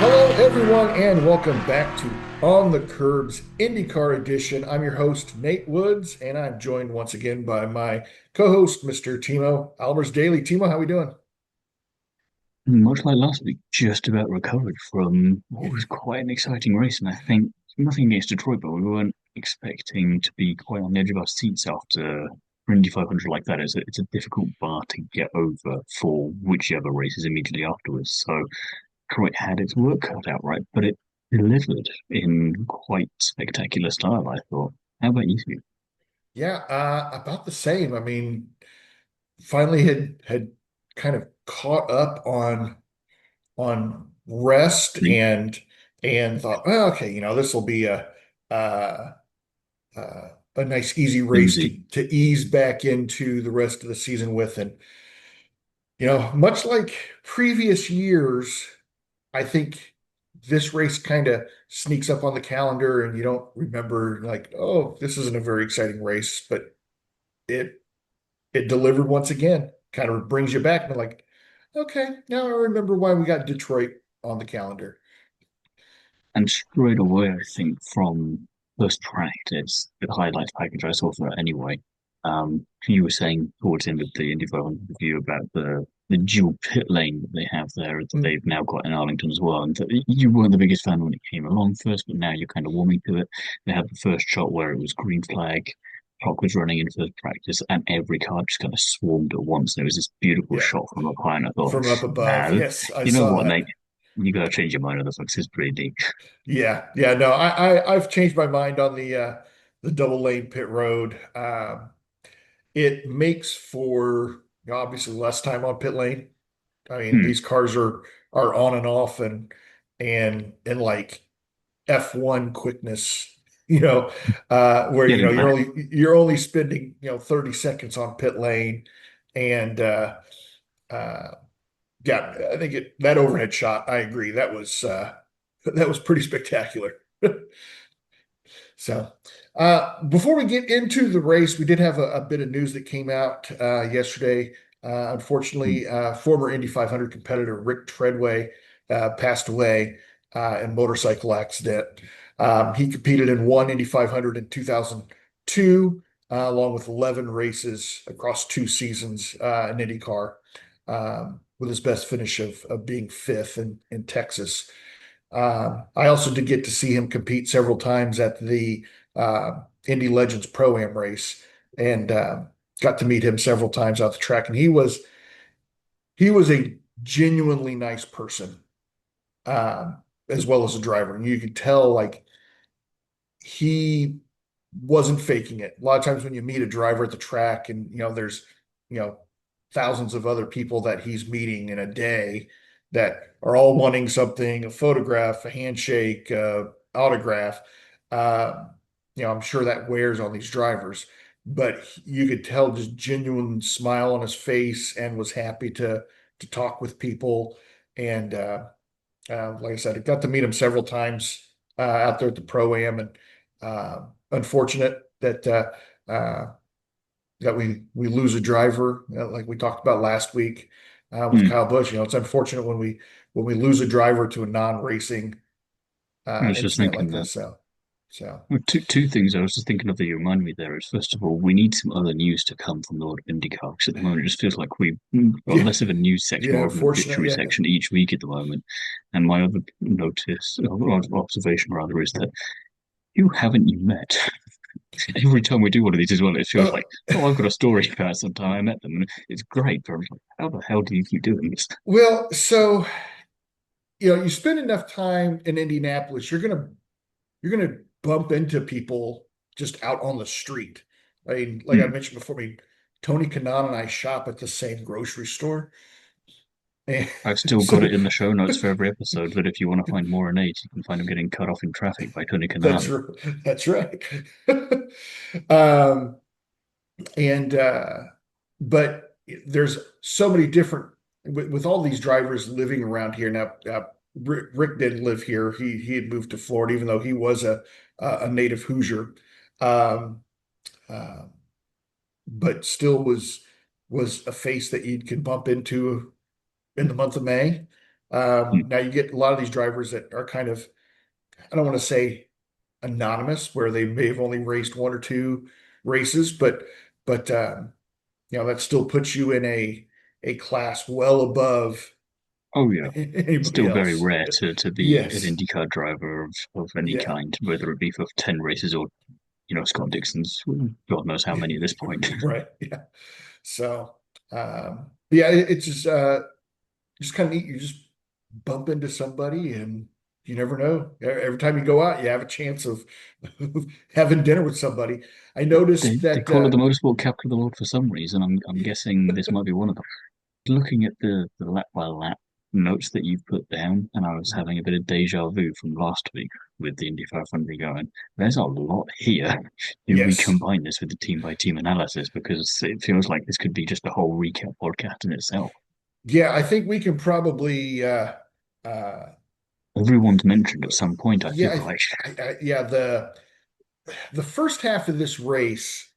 Hello, everyone, and welcome back to On the Curbs IndyCar edition. I'm your host, Nate Woods, and I'm joined once again by my co-host, Mr. Thiemo Albers-Daly. Thiemo, how we doing? Much like last week, just about recovered from what was quite an exciting race. And I think nothing against Detroit, but we weren't expecting to be quite on the edge of our seats after Indy 500 like that. It's a difficult bar to get over for whichever races immediately afterwards. So Detroit had its work cut out, right? But it delivered in quite spectacular style, I thought. How about you? Yeah, about the same. I mean, finally had kind of caught up on rest and thought, well, okay, this will be uh, a nice easy race to Easy. ease back into the rest of the season with. And much like previous years, I think this race kind of sneaks up on the calendar and you don't remember like, oh, this isn't a very exciting race, but it it delivered once again. Kind of brings you back and like, okay, now I remember why we got Detroit on the calendar. And straight away, I think from first practice, the highlights package I saw for it anyway. You were saying towards the end of the Indy 500 review about the dual pit lane that they have there that Mm, they've now got in Arlington as well. And that you weren't the biggest fan when it came along first, but now you're kind of warming to it. They had the first shot where it was green flag. Clock was running in first practice, and every car just kind of swarmed at once. There was this beautiful yeah, shot from up high, and I thought, from up above. nah, Yes, I you know saw what, that. Nate? You gotta change your mind on this one 'cause it's pretty deep. Yeah, yeah, no, I've changed my mind on the double lane pit road. It makes for obviously less time on pit lane. I mean, Hmm. these cars are on and off and like F1 quickness, where Getting you're there. only spending 30 seconds on pit lane, and uh, yeah, I think that overhead shot. I agree. That was pretty spectacular. So, before we get into the race, we did have a bit of news that came out yesterday. Hmm. Unfortunately, former Indy 500 competitor Rick Treadway passed away in a motorcycle accident. He competed in one Indy 500 in 2002, along with 11 races across 2 seasons in IndyCar, with his best finish of being fifth in Texas. I also did get to see him compete several times at the Indy Legends Pro-Am race and got to meet him several times out the track. And he was a genuinely nice person, as well as a driver. And you could tell like he wasn't faking it. A lot of times when you meet a driver at the track and there's you know thousands of other people that he's meeting in a day that are all wanting something, a photograph, a handshake, autograph. Uh, I'm sure that wears on these drivers, but you could tell just genuine smile on his face and was happy to talk with people. And like I said, I got to meet him several times out there at the pro-am, and unfortunate uh, that we lose a driver, like we talked about last week with Hmm. Kyle Busch. It's unfortunate when we lose a driver to a non-racing I was just incident like thinking that. this. So Well, two things I was just thinking of that you reminded me there is first of all, we need some other news to come from the world of IndyCar because at the moment it just feels like we've got yeah, less of a news section, yeah, more of an unfortunate, obituary yeah. section each week at the moment. And my other notice, or observation rather, is that who haven't you met? Every time we do one of these as well, it feels Uh, like, oh, I've got a story about some time I met them, and it's great. But I'm like, how the hell do you keep doing this? well, so you spend enough time in Indianapolis, you're gonna bump into people just out on the street. I mean, like I Hmm. mentioned before, I mean, Tony Kanaan and I shop at the same grocery store. And I've still got so it in the show notes for every episode that if you want to find more innate, you can find him getting cut off in traffic by Tony that's Kanaan. that's right. Um, and but there's so many different with all these drivers living around here now. Rick didn't live here. He had moved to Florida, even though he was a native Hoosier. Um, uh, but still was a face that you could bump into in the month of May. Mm. Now you get a lot of these drivers that are kind of, I don't want to say anonymous, where they may have only raced one or two races, but that still puts you in a class well above Oh yeah, anybody still very else. rare to be an Yes. IndyCar driver of any Yeah. kind, whether it be for 10 races or, Scott Dixon's, God knows how many at this point. Right. Yeah. So, yeah, it's just kind of neat. You just bump into somebody and you never know. Every time you go out, you have a chance of having dinner with somebody. I noticed They that, call it the motorsport capital of the world for some reason. I'm guessing this might be one of them. Looking at the lap by lap notes that you've put down, and I was having a bit of deja vu from last week with the Indy 500 going. There's a lot here if we yes. combine this with the team by team analysis, because it feels like this could be just a whole recap podcast in itself. Yeah, I think we can probably, uh, Everyone's mentioned at some point, I feel yeah, like. yeah, the first half of this race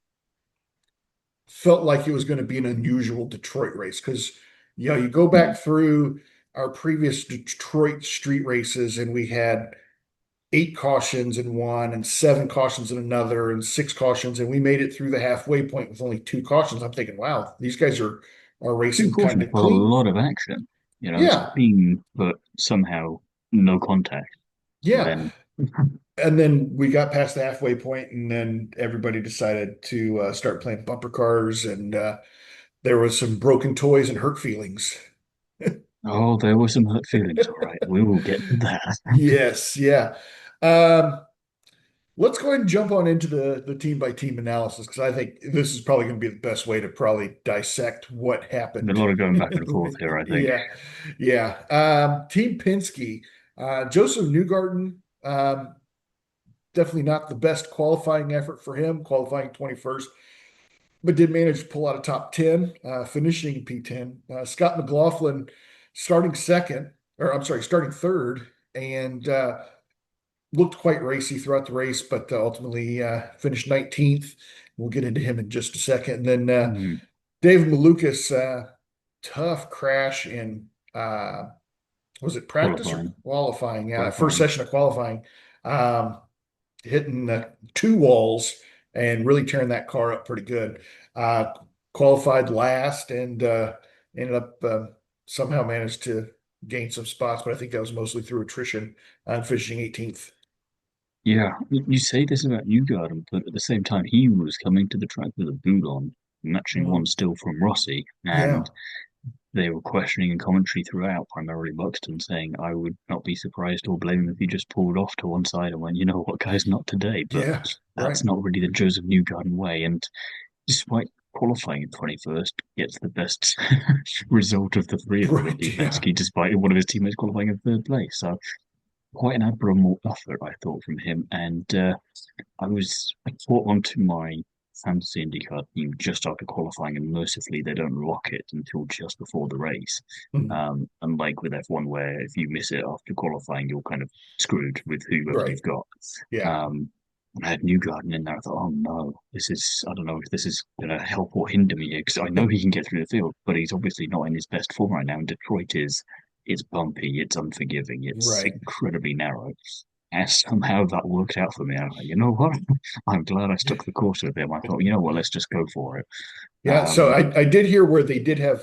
felt like it was going to be an unusual Detroit race because you go back Mm. through our previous Detroit street races and we had 8 cautions in one and 7 cautions in another and 6 cautions, and we made it through the halfway point with only 2 cautions. I'm thinking, wow, these guys are Two racing kind cautions, of but a clean. lot of action. It's Yeah, clean, but somehow no contact. And yeah. then, And then we got past the halfway point, and then everybody decided to start playing bumper cars, and there was some broken toys and hurt feelings. oh, there were some hurt feelings. All right, we will get to that. Yes, yeah. Um, let's go ahead and jump on into the team by team analysis because I think this is probably going to be the best way to probably dissect what A happened. lot of going back and forth here, I think. Yeah, yeah. Team Penske, Joseph Newgarden, definitely not the best qualifying effort for him, qualifying 21st, but did manage to pull out a top 10, finishing P10. Scott McLaughlin starting second, or I'm sorry, starting third, and looked quite racy throughout the race, but ultimately finished 19th. We'll get into him in just a second. And then Mm, David Malukas, tough crash in, was it practice or qualifying, qualifying? Yeah, first qualifying. session of qualifying, um, hitting 2 walls and really tearing that car up pretty good. Uh, Qualified last and ended up somehow managed to gain some spots, but I think that was mostly through attrition and finishing 18th. Yeah, you say this about Newgarden, but at the same time, he was coming to the track with a boot on, matching one Mhm. still from Rossi, and Yeah. they were questioning in commentary throughout, primarily Buxton, saying, I would not be surprised or blame him if he just pulled off to one side and went, you know what, guys, not today. But Yeah, right. that's not really the Joseph Newgarden way. And despite qualifying in 21st, gets the best result of the three of them in Right. Yeah. Penske, despite one of his teammates qualifying in third place. So quite an admirable effort, I thought, from him. And I caught onto my fantasy IndyCar team just after qualifying, and mercifully they don't lock it until just before the race. Mhm. Unlike with F1, where if you miss it after qualifying, you're kind of screwed with whoever Right. you've got. Yeah. Um, I had Newgarden in there. I thought, oh no, I don't know if this is going to help or hinder me because I know he can get through the field, but he's obviously not in his best form right now. And Detroit it's bumpy, it's unforgiving, it's Right. incredibly narrow. And somehow that worked out for me. I'm like, you know what? I'm glad I stuck the course with him. I thought, you know what, let's just go for it. Yeah. So Um, I did hear where they did have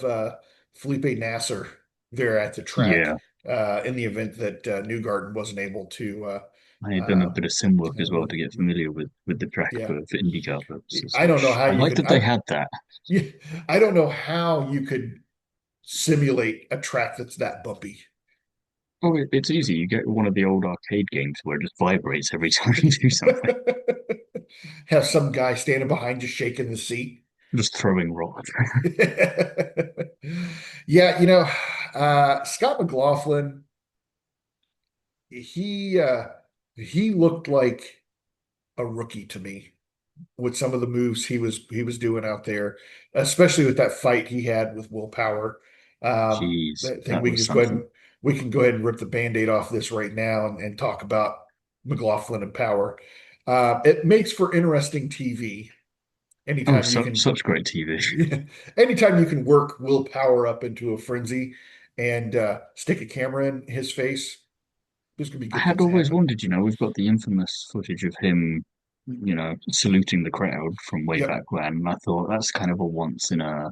Felipe Nasser there at the track yeah, in the event that Newgarden wasn't able to. I had done a Uh, bit of sim work as well to get familiar with the track yeah. for IndyCar purposes. I don't know how I you like could. that they had that. Yeah, I don't know how you could simulate a track that's that bumpy. Oh, it's easy. You get one of the old arcade games where it just vibrates every time you do something. Have some guy standing behind you shaking the seat. Just throwing rocks. Yeah, Scott McLaughlin, he he looked like a rookie to me with some of the moves he was doing out there, especially with that fight he had with Will Power. Jeez, I think that we can was just go ahead something. and we can go ahead and rip the Band-Aid off this right now and talk about McLaughlin and Power. It makes for interesting TV Oh, anytime you so, can such great TV. anytime you can work Will Power up into a frenzy and stick a camera in his face, there's gonna be I good had things always happen. wondered, we've got the infamous footage of him, saluting the crowd from way Yep. back when. And I thought that's kind of a once in a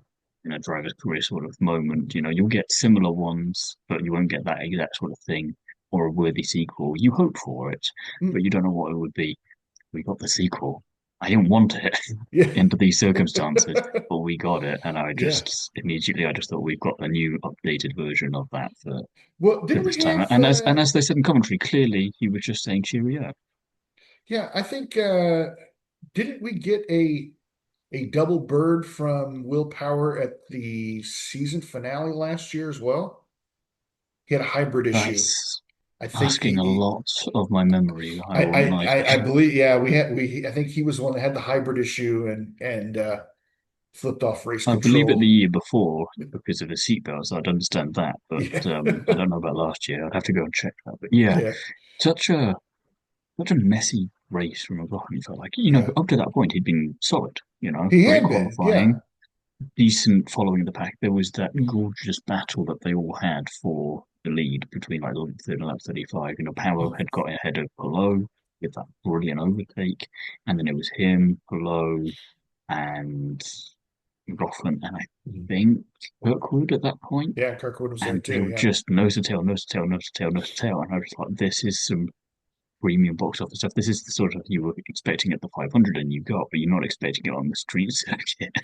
driver's career sort of moment. You'll get similar ones, but you won't get that exact sort of thing or a worthy sequel. You hope for it, Mm, but you don't know what it would be. We got the sequel. I didn't want it yeah. under these circumstances, but we got it, and Yeah. I just thought we've got a new updated version of that Well, for didn't this we time. have And as they said in commentary, clearly he was just saying cheerio. yeah, I think didn't we get a double bird from Will Power at the season finale last year as well? He had a hybrid issue. That's I think asking a lot of my memory. I I, won't I lie to I I you. believe yeah, I think he was the one that had the hybrid issue and flipped off race I believe it the control. year before because of his seatbelts. I'd understand that, but Yeah. I don't know about last year. I'd have to go and check that. But yeah, Yeah. such a such a messy race from McLaughlin. Felt like Yeah. up to that point he'd been solid. He Great had been. Yeah. qualifying, decent following the pack. There was that gorgeous battle that they all had for the lead between like lap 30 and lap 35. Power Mm. had got ahead of Below with that brilliant overtake, and then it was him, Below, and McLaughlin, and I Mhm. think Kirkwood at that point, Yeah, Kirkwood was there and they too. were Yeah. just nose to tail, nose to tail, nose to tail, nose to tail, and I was like, this is some premium box office stuff. This is the sort of you were expecting at the 500 and you got, but you're not expecting it on the street circuit.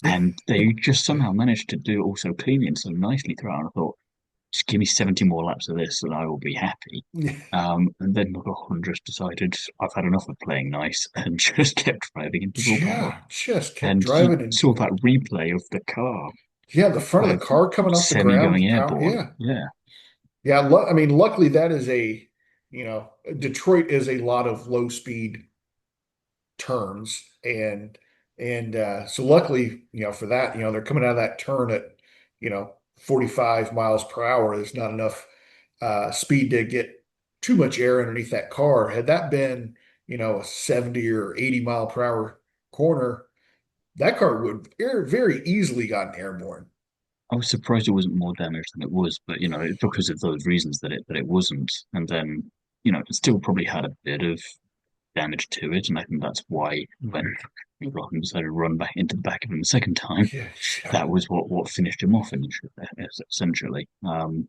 Yeah. And they just somehow managed to do it all so cleanly and so nicely throughout. And I thought, just give me 70 more laps of this and I will be happy. And then McLaughlin just decided, I've had enough of playing nice and just kept driving into Will Power. Yeah. Just kept And he driving and saw that replay of the car yeah, the front of the with car coming off the Semi ground going with power. airborne. Yeah. Yeah. Yeah. I mean, luckily that is Detroit is a lot of low speed turns and so luckily, for that, they're coming out of that turn at, 45 miles per hour. There's not enough speed to get too much air underneath that car. Had that been, a 70 or 80 mile per hour corner, that car would very easily gotten airborne. I was surprised it wasn't more damaged than it was, but because of those reasons that it wasn't. And then, it still probably had a bit of damage to it, and I think that's why when Rotten decided to run back into the back of him the second time, Yeah, yeah, that was what finished him off initially, essentially. And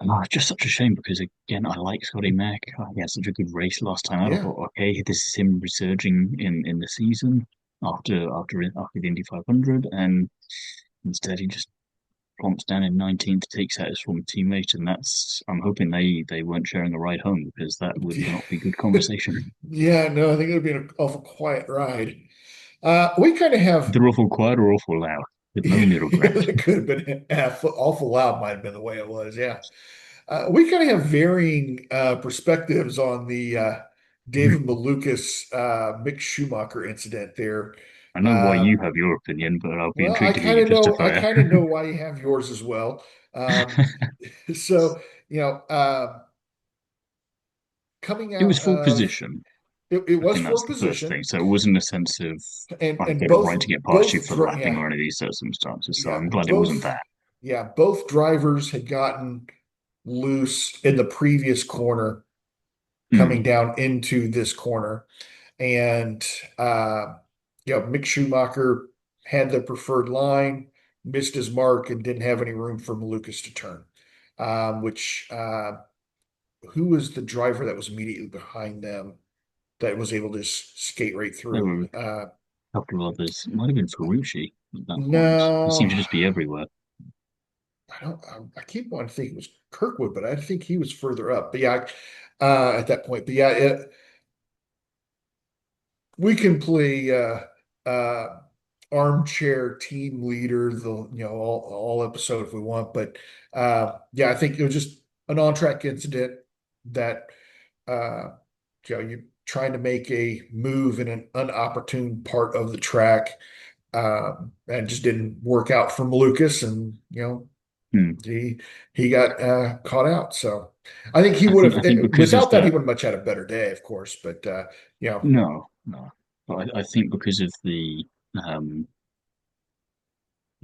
it's just such a shame because again, I like Scotty Mack. He had such a good race last time out. I yeah. thought, okay, this is him resurging in the season after the Indy 500, and instead he just plumps down in 19th, takes out his former teammate, and I'm hoping they weren't sharing a ride home because that would not be good conversation. Yeah, no, I think it would be an awful quiet ride. We kind of have, They're awful quiet or awful loud with no yeah, middle ground. that could have been awful loud, might have been the way it was. Yeah. We kind of have varying perspectives on the David Malukas Mick Schumacher incident there. I know why Uh, you have your opinion, but I'll be well, I intrigued to hear kind you of know, I justify kind of know why you have yours as well. Um, it. so, you know, coming It was out full of position. it I was think for that's a the first position, thing. So it wasn't a sense of I and get a both right to get past you for lapping yeah, or any of these circumstances. So yeah, I'm glad it wasn't that. both drivers had gotten loose in the previous corner coming Hmm. down into this corner. And Mick Schumacher had the preferred line, missed his mark, and didn't have any room for Malukas to turn. Which who was the driver that was immediately behind them that was able to skate right There through? were a couple of others. It might have been Ferrucci at that point. He No, seemed to just be everywhere. I don't. I keep wanting to think it was Kirkwood, but I think he was further up. But yeah, at that point. But yeah, we can play armchair team leader the all episode if we want, but yeah, I think it was just an on-track incident that uh you're trying to make a move in an unopportune part of the track, and just didn't work out for Lucas, and Hmm. he got caught out. So I think he I would think have, I think because of without that, he that. would have much had a better day, of course, but you know No, no. But I think because of um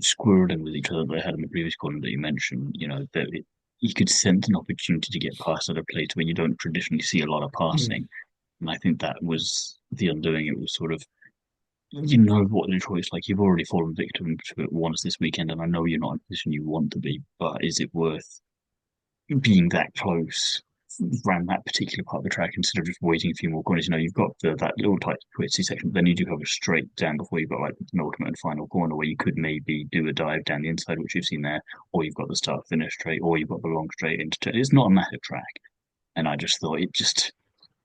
squirreling with each other that they had in the previous corner that you mentioned. You could sense an opportunity to get past at a place where you don't traditionally see a lot of Mm. passing. And I think that was the undoing. It was sort of, you know what Detroit's like. You've already fallen victim to it once this weekend, and I know you're not in a position you want to be, but is it worth being that close around that particular part of the track instead of just waiting a few more corners? You've got that little tight twitchy section, but then you do have a straight down before you've got like an ultimate and final corner where you could maybe do a dive down the inside, which you've seen there, or you've got the start finish straight, or you've got the long straight into it's not a massive track. And I just thought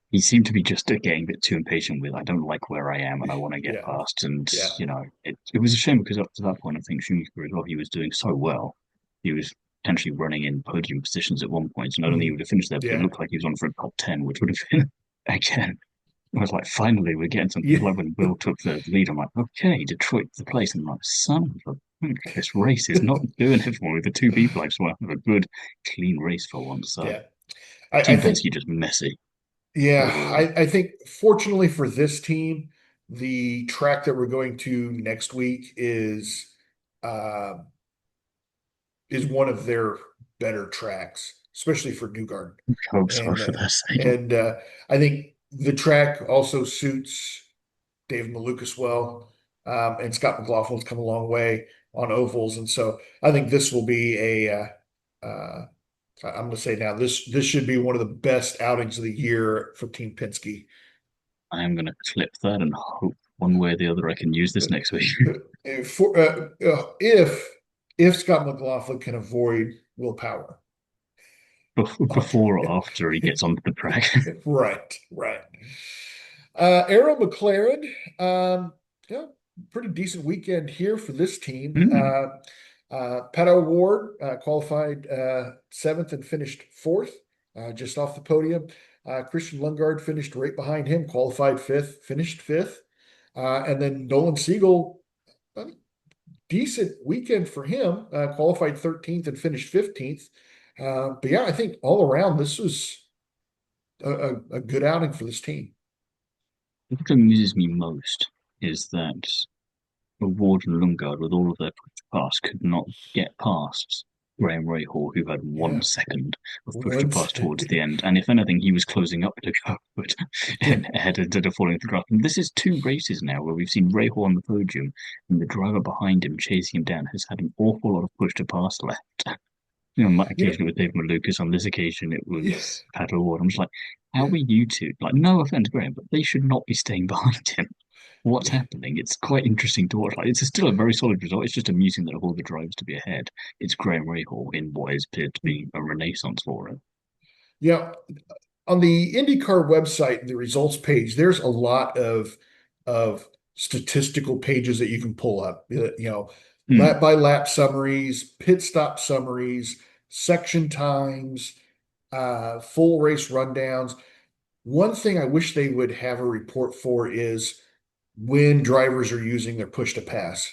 he seemed to be just getting a bit too impatient with, I don't like where I am and I want to get Yeah, past. And, yeah, it was a shame because up to that point, I think Schumacher as well, he was doing so well. He was potentially running in podium positions at one point, and I don't think he mm, would have finished there, but it yeah, looked like he was on for a top 10, which would have been, again, I was like, finally, we're getting some yeah, like when Will took the lead. I'm like, okay, Detroit's the place. And I'm like, son of a, this race is not doing it for me. The two people I just want to have a good, clean race for once. So, yeah. I Team think, Penske just messy yeah, overall. I think fortunately for this team, the track that we're going to next week uh, is one of their better tracks, especially for Newgarden. Hope so And for their sake. I think the track also suits Dave Malukas well. And Scott McLaughlin's come a long way on ovals, and so I think this will be I'm going to say now this should be one of the best outings of the year for Team Penske. I am going to clip that and hope one way or the other I can use this next week. For, if Scott McLaughlin can avoid Will Power. Before or after he gets onto the track. Right, right. Arrow McLaren, yeah, pretty decent weekend here for this team. Mm. Pato Ward qualified seventh and finished fourth, just off the podium. Christian Lundgaard finished right behind him, qualified fifth, finished fifth. And then Nolan Siegel, uh, decent weekend for him, qualified 13th and finished 15th. But yeah, I think all around this was a good outing for this team. What amuses me most is that Ward and Lundgaard, with all of their push pass, could not get past Graham Rahal, who had one Yeah. second of push to Once, pass towards the end. And if anything, he was closing up to go but yeah, and ahead instead of falling to the ground. And this is two races now where we've seen Rahal on the podium and the driver behind him chasing him down has had an awful lot of push to pass left. On that you know, occasion, it was David Malukas. On this occasion, it yeah, was Pato Ward. I'm just like, how are you two? Like, no offense, Graham, but they should not be staying behind him. What's yeah, happening? It's quite interesting to watch. Like, it's still a very solid result. It's just amusing that of all the drivers to be ahead, it's Graham Rahal in what is appeared to be a renaissance for him. yeah. On the IndyCar website, the results page, there's a lot of statistical pages that you can pull up. Lap Hmm. by lap summaries, pit stop summaries, section times, full race rundowns. One thing I wish they would have a report for is when drivers are using their push to pass,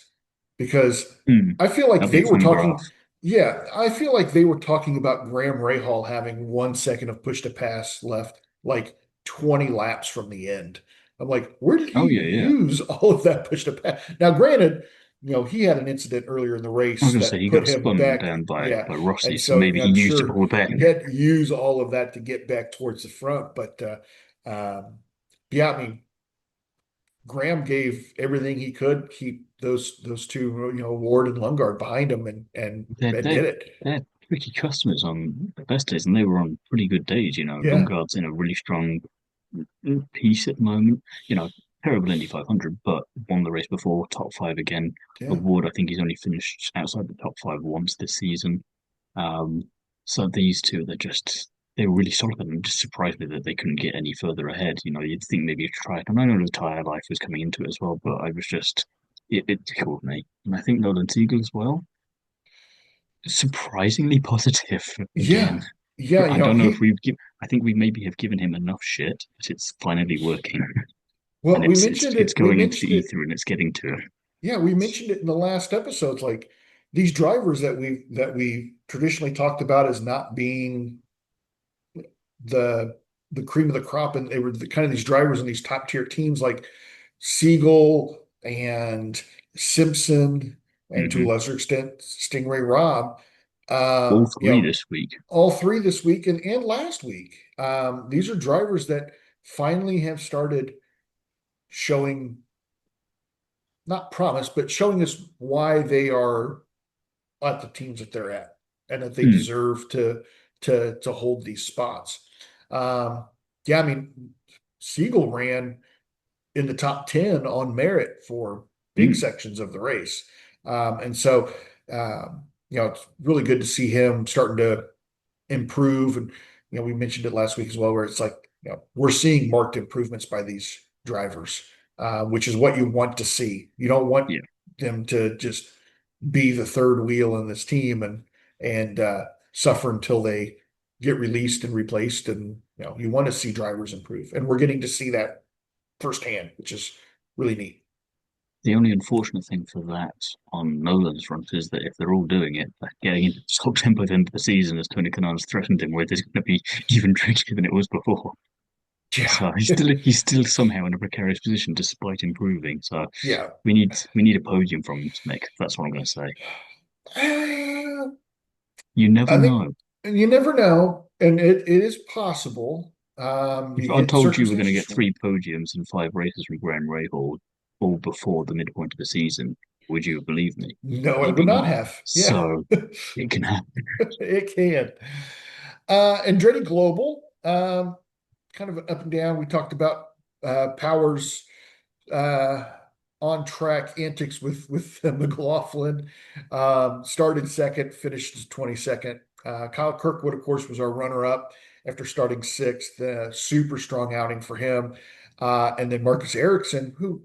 because Hmm. I feel like That'd be they a were fun graph. talking, yeah, I feel like they were talking about Graham Rahal having 1 second of push to pass left, like 20 laps from the end. I'm like, where did he Oh yeah, yeah. use all of that push to pass? Now, granted, he had an incident earlier in the I was race gonna say that he put got him spun back. down Yeah. by Rossi, And so so maybe he I'm used it sure all he then. had to use all of that to get back towards the front. But yeah, I mean, Graham gave everything he could keep those two, Ward and Lundgaard behind him, They're and they're did it. they're tricky customers on the best days, and they were on pretty good days. Yeah, Lundgaard's in a really strong piece at the moment. Terrible Indy 500, but won the race before, top five again. yeah, Award, I think he's only finished outside the top five once this season. Um, so these two, they were really solid, and it just surprised me that they couldn't get any further ahead. You'd think maybe a try. And I know the tire life was coming into it as well, but I was just it tickled me. And I think Nolan Siegel as well, surprisingly positive yeah, again. yeah. I don't know if I think we maybe have given him enough shit, but it's finally working, Well, and it's We going into the mentioned it. ether and it's getting to him. Yeah, we mentioned it in the last episodes. Like these drivers that we traditionally talked about as not being the the cream of the crop, and they were kind of these drivers in these top tier teams like Siegel and Simpson, and to a Hmm. lesser extent, Stingray Robb. All You three know, this week. all three this week and last week. These are drivers that finally have started showing not promise, but showing us why they are at the teams that they're at and that they Mm, deserve to hold these spots. Um, yeah, I mean, Siegel ran in the top 10 on merit for big mm, sections of the race. And so, it's really good to see him starting to improve. And, we mentioned it last week as well, where it's like, we're seeing marked improvements by these drivers, which is what you want to see. You don't want yeah. them to just be the third wheel in this team and suffer until they get released and replaced. And, you want to see drivers improve. And we're getting to see that firsthand, which is really neat. The only unfortunate thing for that on Nolan's front is that if they're all doing it, that getting into the top 10 by the end of the season, as Tony Kanaan's threatened him with, is going to be even trickier than it was before. Yeah. So he's still somehow in a precarious position despite improving. So Yeah. we need a podium from him to make. That's what I'm going to say. Uh, You never I think know. you never know, and it is possible. If You I get told you we're going to circumstances. get three podiums and five races with Graham Rahal all before the midpoint of the season, would you have believed me? No, I would Maybe not not. have. Yeah, So it can happen. it can. Andretti Global, kind of up and down. We talked about Powers uh, on track antics with McLaughlin. Started second, finished 22nd. Kyle Kirkwood, of course, was our runner up after starting sixth. Super strong outing for him. And then Marcus Ericsson, who,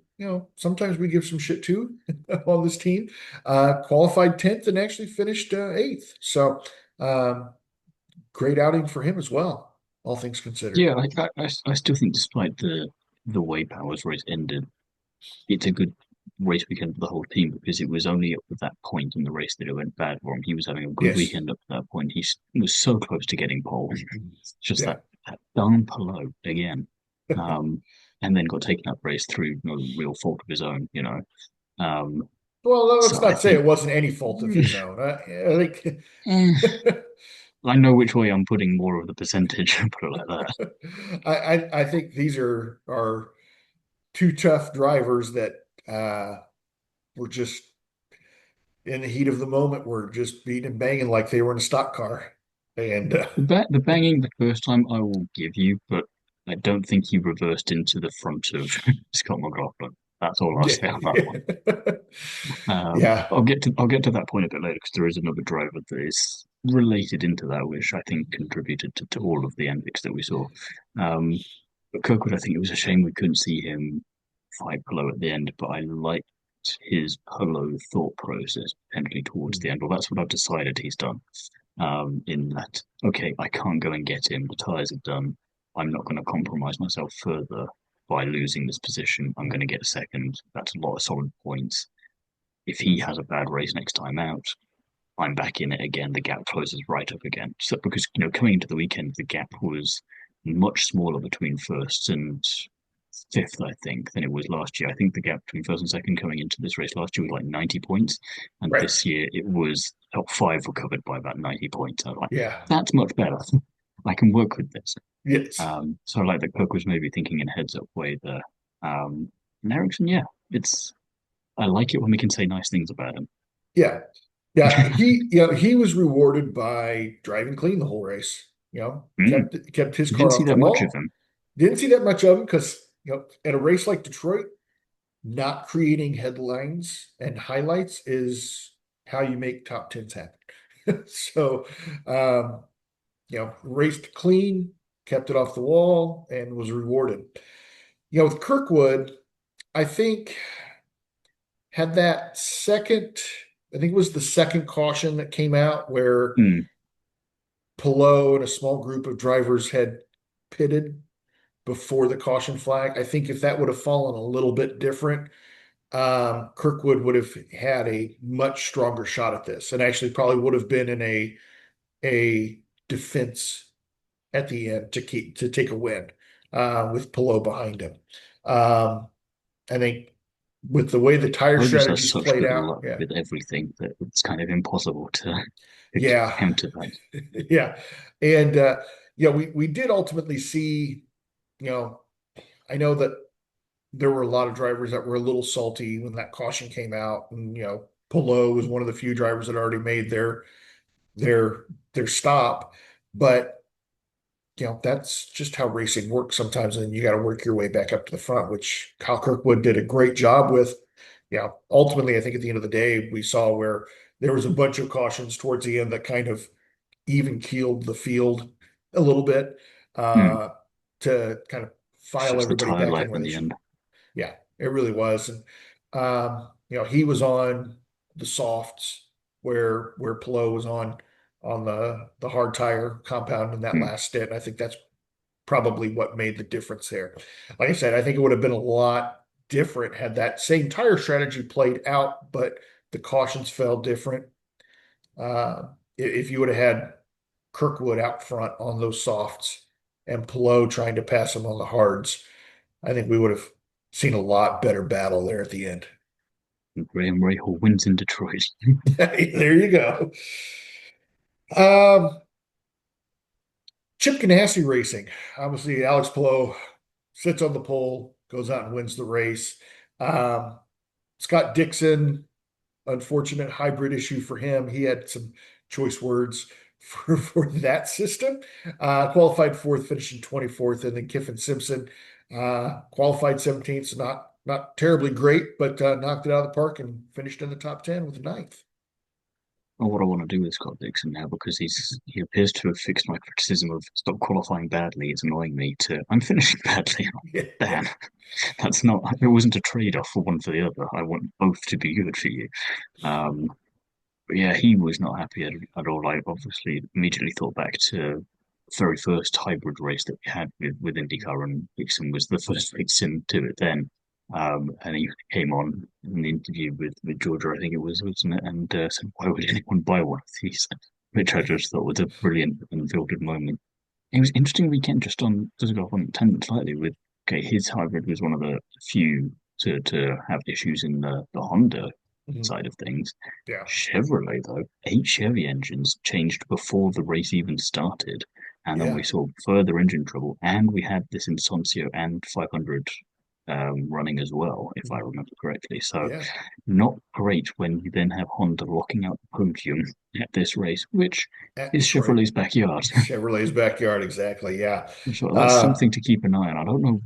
sometimes we give some shit to on this team, qualified 10th and actually finished eighth. So, great outing for him as well, all things considered. Yeah, I still think despite the way Powers race ended, it's a good race weekend for the whole team because it was only up to that point in the race that it went bad for him. He was having a good Yes. weekend up to that point. Was so close to getting pole. It's just Yeah. that darn Pelot again. Um, and then got taken up race through no real fault of his own. Um, Well, let's so I not say think it wasn't any fault of his own. I think eh, I know which way I'm putting more of the percentage, put it like that. I think these are two tough drivers that were just in the heat of the moment were just beating and banging like they were in a stock car. And The banging the first time I will give you, but I don't think he reversed into the front of Scott McLaughlin. That's all I'll yeah, say on that one. yeah, yeah, I'll get to that point a bit later because there is another driver that is related into that, which I think contributed to all of the antics that we saw. Um, but Kirkwood, I think it was a shame we couldn't see him fight Polo at the end, but I liked his Polo thought process potentially towards the end. Well, that's what I've decided he's done. In that, okay, I can't go and get him. The tires are done. I'm not going to compromise myself further by losing this position. I'm going to get second. That's a lot of solid points. If he has a bad race next time out, I'm back in it again. The gap closes right up again. So because coming into the weekend, the gap was much smaller between first and fifth, I think, than it was last year. I think the gap between first and second coming into this race last year was like 90 points, and right, this year it was top five were covered by about 90 points. I was like, yeah, that's much better. I can work with this. yes, So I like that Cook was maybe thinking in heads up way there. And Ericsson, yeah, it's I like it when we can say nice things about him. yeah, yeah. He was rewarded by driving clean the whole race. Mm, Kept his didn't car see off the that much of wall. him. Didn't see that much of him because at a race like Detroit, not creating headlines and highlights is how you make top tens happen. So, um, raced clean, kept it off the wall, and was rewarded. With Kirkwood, I think had that second, I think it was the second caution that came out where Mm, Pelot and a small group of drivers had pitted before the caution flag. I think if that would have fallen a little bit different, Kirkwood would have had a much stronger shot at this, and actually probably would have been in a defense at the end to take a win with Pelot behind him. I think. with the way the tire Drivers has strategies such played good out. luck Yeah. with everything that it's kind of impossible to Yeah. counter that. Yeah. And yeah, we did ultimately see, you know, I know that there were a lot of drivers that were a little salty when that caution came out. And, Polo was one of the few drivers that already made their their stop. But, that's just how racing works sometimes. And you got to work your way back up to the front, which Kyle Kirkwood did a great job with. Ultimately, I think at the end of the day, we saw where there was a bunch of cautions towards the end that kind of even keeled the field a little bit Hmm. uh, to kind of It's file just the everybody tire back life in where in they the should. end. Yeah, it really was. And he was on the softs where Pelot was on the hard tire compound in that Hmm. last stint. I think that's probably what made the difference there. Like I said, I think it would have been a lot different had that same tire strategy played out, but the cautions fell different. If you would have had Kirkwood out front on those softs and Pelot trying to pass him on the hards, I think we would have seen a lot better battle there at the end. Graham Rahal wins in Detroit. There you go. Um, Chip Ganassi Racing. Obviously, Alex Pelot sits on the pole, goes out and wins the race. Um, Scott Dixon, unfortunate hybrid issue for him. He had some choice words for that system. Qualified fourth, finishing 24th, and then Kiffin Simpson qualified 17th. So not terribly great, but knocked it out of the park and finished in the top 10 with the ninth. Or what I want to do with Scott Dixon now because he appears to have fixed my criticism of stop qualifying badly. It's annoying me to I'm finishing badly. Yeah. Damn, that's not. It wasn't a trade off for one for the other. I want both to be good for you. Um, but yeah, he was not happy at all. I obviously immediately thought back to the very first hybrid race that we had with IndyCar, and Dixon was the first victim to it then. And he came on in the interview with Georgia, I think it was, wasn't it? And said, "Why would anyone buy one of these?" Which I just thought was a brilliant and feel-good moment. It was an interesting weekend, just on to go off on a tangent slightly. With okay, his hybrid was one of the few to have issues in the Honda Mhm. side of things. Yeah. Chevrolet, though, 8 Chevy engines changed before the race even started. And then we Yeah. saw further engine trouble. And we had this Insoncio and 500 running as well, if I Mhm. remember correctly. So, Yeah. not great when you then have Honda locking out the podium at this race, which At is Detroit. Chevrolet's backyard. Chevrolet's backyard, exactly. Yeah. So that's Uh, something to keep an eye on. I don't know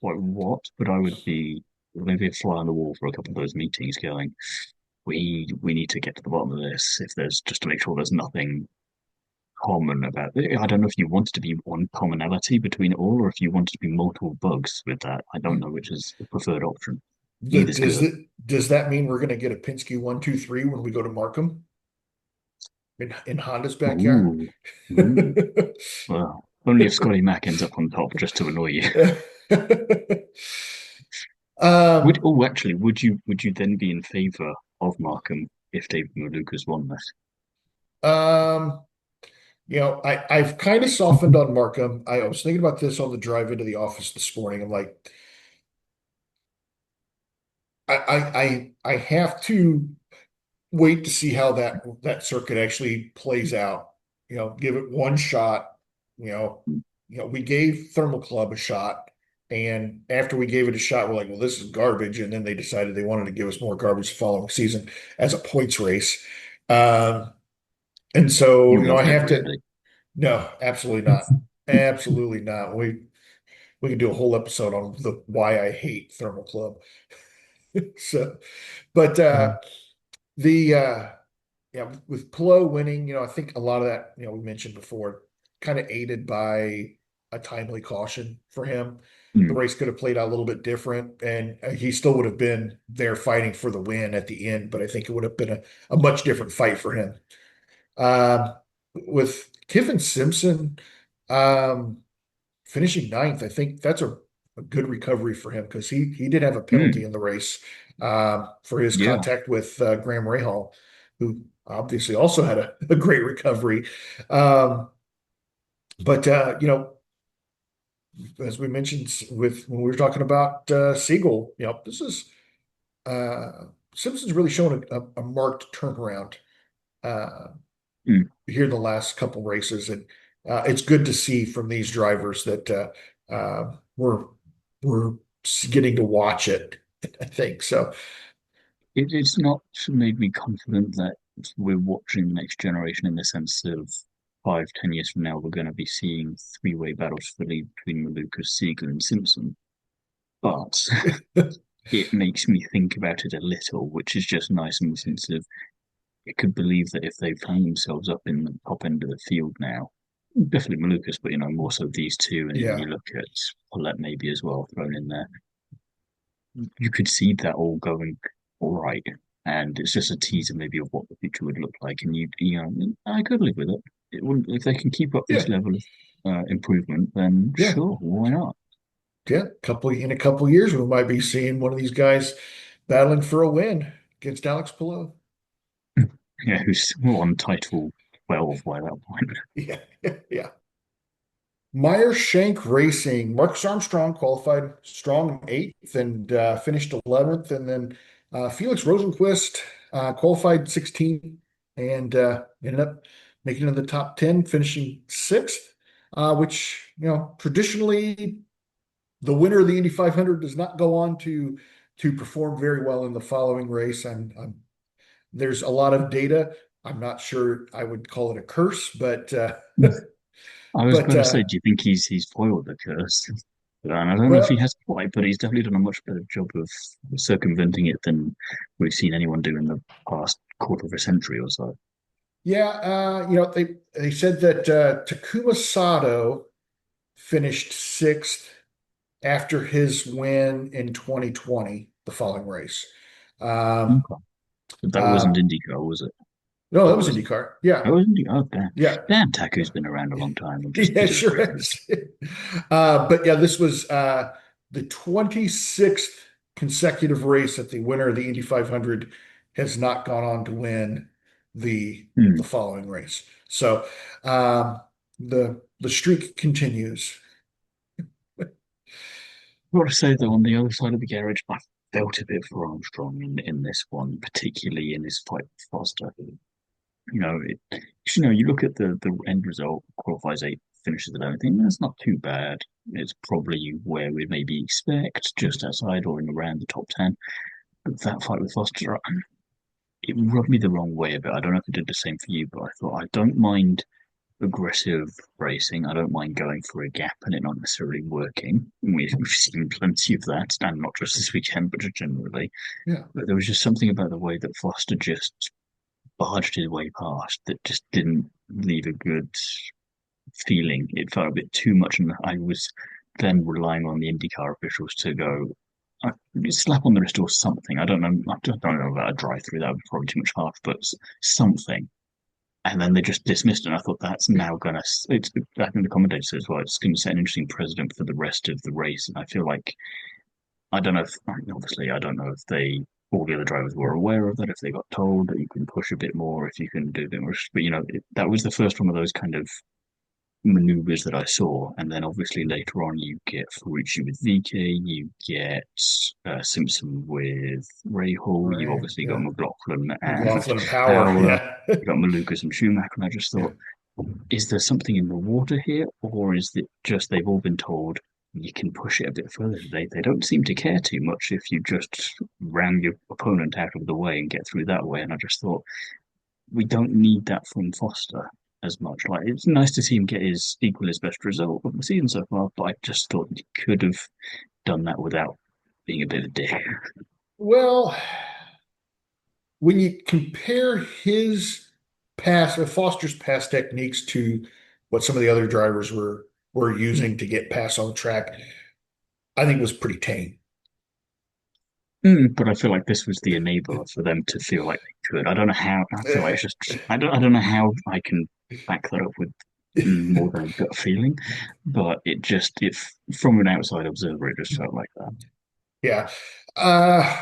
quite what, but I would be maybe a fly on the wall for a couple of those meetings going, we need to get to the bottom of this if there's just to make sure there's nothing common about it. I don't know if you want it to be one commonality between it all or if you want it to be multiple bugs with that. I don't know which is the preferred option. Either's does good. does that mean we're going to get a Penske 1, 2, 3 when we go to Markham in Honda's backyard? Ooh. Ooh. Well, only if Scotty Mack ends up on top just to annoy you. Would um, oh actually would you then be in favour of Markham if David Maluka's won that? um, I've kind of softened on Markham. I was thinking about this on the drive into the office this morning. I'm like, I have to wait to see how that circuit actually plays out. Give it one shot. You know, we gave Thermal Club a shot, and after we gave it a shot, we're like, well, this is garbage. And then they decided they wanted to give us more garbage the following season as a points race. Um, and so, You love I it, have to. really. No, absolutely not. Absolutely not. We can do a whole episode on the why I hate Thermal Club. So, but Mm. the yeah, with Plo winning, I think a lot of that, we mentioned before, kind of aided by a timely caution for him. The Mm. race could have played out a little bit different, and he still would have been there fighting for the win at the end, but I think it would have been a much different fight for him. Um, with Kiffin Simpson um, finishing ninth, I think that's a good recovery for him because he did have a penalty Mm. in the race for his Yeah. contact with Graham Rahal, who obviously also had a great recovery. Um, but as we mentioned with when we were talking about Siegel, this is uh, Simpson's really shown a marked turnaround uh, Mm. here in the last couple races, and it's good to see from these drivers that we're getting to watch it. I think so. It's not made me confident that we're watching the next generation in the sense of 5, 10 years from now, we're going to be seeing three-way battles for the lead between Malukas, Siegel, and Simpson. But it makes me think about it a little, which is just nice in the sense of I could believe that if they found themselves up in the top end of the field now, definitely Malukas, but more so these two, and Yeah, you look at Paulette maybe as well thrown in there, you could see that all going all right. And it's just a teaser maybe of what the future would look like. And I could live with it. It wouldn't, if they can keep up this yeah, level of improvement, then yeah, sure, why not? yeah. In a couple of years, we might be seeing one of these guys battling for a win against Alex Palou. Yeah, who's on title 12 by that point. Yeah, yeah, yeah. Meyer Shank Racing. Marcus Armstrong qualified strong in eighth and finished 11th. And then Felix Rosenquist qualified 16th and ended up making it in the top 10, finishing sixth, which, traditionally the winner of the Indy 500 does not go on to perform very well in the following race. There's a lot of data. I'm not sure I would call it a curse, but I was but going to say, do you think he's foiled the curse? And I don't know if he well, has quite, but he's definitely done a much better job of circumventing it than we've seen anyone do in the past quarter of a century or so. yeah, they said that Takuma Sato finished sixth after his win in 2020, the following race. Um, Okay. But that wasn't uh, IndyCar, was it? no, that Or was was it? IndyCar. Yeah, Oh, wasn't it? Oh, damn. yeah, Damn, Taku's been around a long time and just yeah, didn't sure realize. is. But yeah, this was the 26th consecutive race that the winner of the Indy 500 has not gone on to win the Hmm. following race. So the streak continues. I've got to say, though, on the other side of the garage, I felt a bit for Armstrong in this one, particularly in his fight with Foster. You look at the end result, qualifies eighth, finishes 11th. I think that's not too bad. It's probably where we'd maybe expect, just outside or in around the top 10. But that fight with Foster, it rubbed me the wrong way a bit. I don't know if it did the same for you, but I thought I don't mind aggressive racing. I don't mind going for a gap and it not necessarily working. We've seen plenty of that, and not just this weekend, but just generally. Yeah. But there was just something about the way that Foster just barged his way past that just didn't leave a good feeling. It felt a bit too much, and I was then relying on the IndyCar officials to go slap on the wrist or something. I don't know. I don't know about a drive through. That would be probably too much harsh, but something. And then they just dismissed it. And I thought that's now going to. I think the commentator says, well, it's going to set an interesting precedent for the rest of the race. And I feel like I don't know if obviously I don't know if they all the other drivers were aware of that, if they got told that you can push a bit more, if you can do a bit more. But that was the first one of those kind of maneuvers that I saw. And then obviously later on, you get Ferrucci with VK, you get Simpson with Rahal, you've Right. obviously got Yeah. McLaughlin and McLaughlin and Power. Fowler, Yeah. you've got Malukas and Schumacher. And I just Yeah. thought, is there something in the water here, or is it just they've all been told you can push it a bit further? They don't seem to care too much if you just ram your opponent out of the way and get through that way. And I just thought we don't need that from Foster as much. Like it's nice to see him get his best result of the season so far, but I just thought he could have done that without being a bit of a dick. Well, when you compare his Foster's past techniques to what some of the other drivers were using to get past on the track, I think it was pretty tame. But I feel like this was the enabler for them to feel like they could. I don't know how. I feel like it's just I don't know how I can back that up with more than a gut feeling, but if from an outside observer, it just felt like that. Yeah. Uh,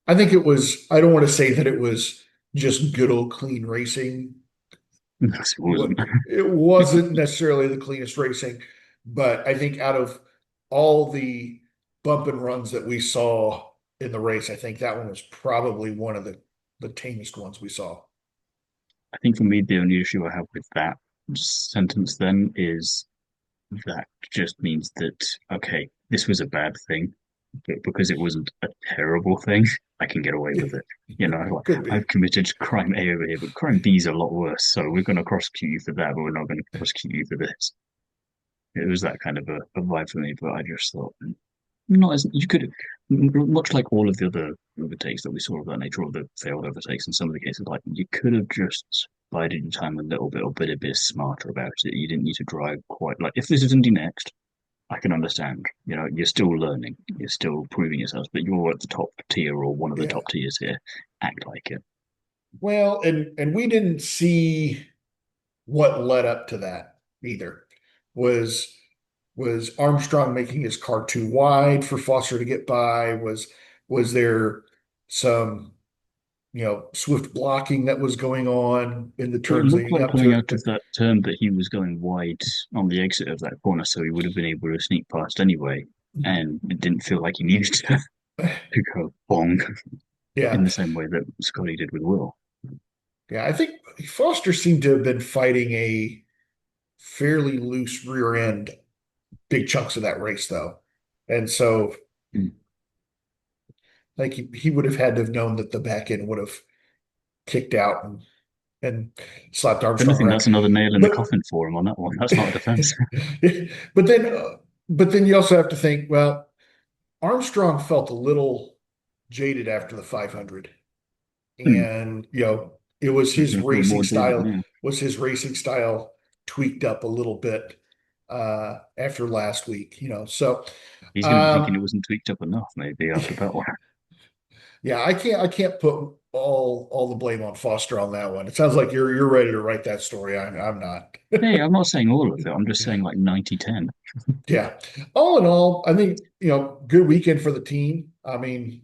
I think it was, I don't want to say that it was just good old clean racing. It What wasn't. it wasn't necessarily the cleanest racing, but I think out of all the bump and runs that we saw, in the race. I think that one was probably one of the tamest ones we saw. I think for me, the only issue I have with that sentence then is that just means that, okay, this was a bad thing, but because it wasn't a terrible thing, I can get away with it. You know, like, Could I've be. committed crime A over here, but crime B is a lot worse. So we're going to prosecute you for that, but we're not going to prosecute you for this. It was that kind of a vibe for me, but I just thought, not as you could, much like all of the other overtakes that we saw of that nature, or the failed overtakes in some of the cases, like you could have just bided your time a little bit or been a bit smarter about it. You didn't need to drive quite like if this is Indy next, I can understand. You know, you're still learning, you're still proving yourselves, but you're at the top tier or one of the Yeah. top tiers here. Act like it. Well, and we didn't see what led up to that either. Was was Armstrong making his car too wide for Foster to get by? Was there some, swift blocking that was going on in the Well, it turns looked leading like up coming to out of it? that turn that he was going wide on the exit of that corner, so he would have been able to sneak past anyway. And it didn't feel like he needed to go bong in Yeah. the same way that Scotty did with Will. Yeah. I think Foster seemed to have been fighting a fairly loose rear end big chunks of that race though. And so Mm. like he would have had to have known that the back end would have kicked out and slapped If Armstrong anything, around. that's another nail in the But coffin for him on that one. That's not a defense. but then but then you also have to think, well, Armstrong felt a little jaded after the 500. Hmm. And it was There's his nothing racing more jaded style now. tweaked up a little bit after last week, so He's going to be thinking um it wasn't tweaked up enough, maybe after that one. yeah, I can't put all the blame on Foster on that one. It sounds like you're ready to write that story. I'm not. Hey, I'm not saying all of it. I'm just saying like 90-10. Yeah. All in all, I think, good weekend for the team. I mean,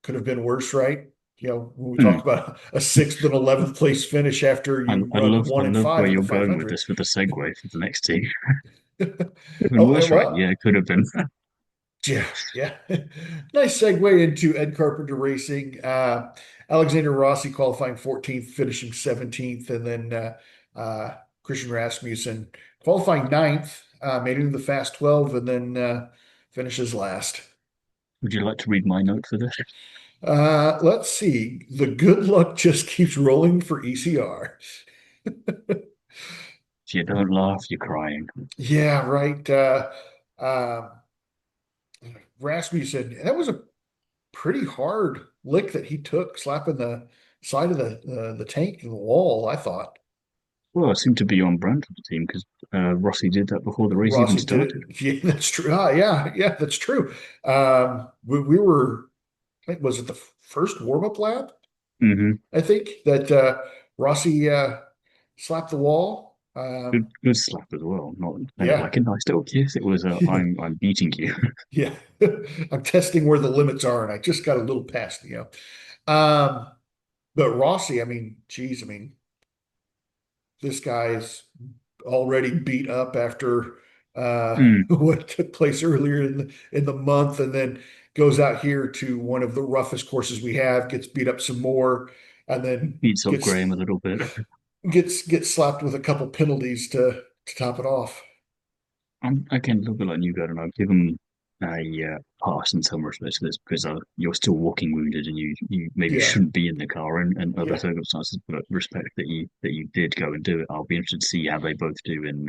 could have been worse, right? When we talk Hmm. about a sixth and 11th place finish after I, you I run love I one and love where five in the you're going with 500. this with the segue for the next team. Could have been Oh, worse, right? well, Yeah, it could have been. yeah, yeah. Nice segue into Ed Carpenter Racing. Alexander Rossi qualifying 14th, finishing 17th, and then Christian Rasmussen qualifying ninth, made it into the Fast 12, and then finishes last. Would you like to read my note for this? Let's see. The good luck just keeps rolling for ECR. If you don't laugh, you're crying. Yeah, right. Uh, Rasmussen, that was a pretty hard lick that he took, slapping the side of the tank and the wall, I thought. Well, I seem to be on brand for the team because Rossi did that before the race even Rossi did started. it. Yeah, that's true. Yeah, yeah, that's true. We were, I think, was it the first warm-up lap? Hmm. I think that Rossi slapped the wall. Good slap as well. Not kind of Yeah, like a nice little kiss. It was I'm beating you. yeah. I'm testing where the limits are, and I just got a little past, but Rossi, I mean, geez, I mean, this guy's already beat up after Mm. what took place earlier in the month, and then goes out here to one of the roughest courses we have, gets beat up some more, and then Beats up gets Graham a little bit. gets slapped with a couple penalties to top it off. I can look at like you and I'll give him a pass in some respects to this because you're still walking wounded and you maybe Yeah, shouldn't be in the car and other yeah, circumstances. But respect that you did go and do it. I'll be interested to see how they both do in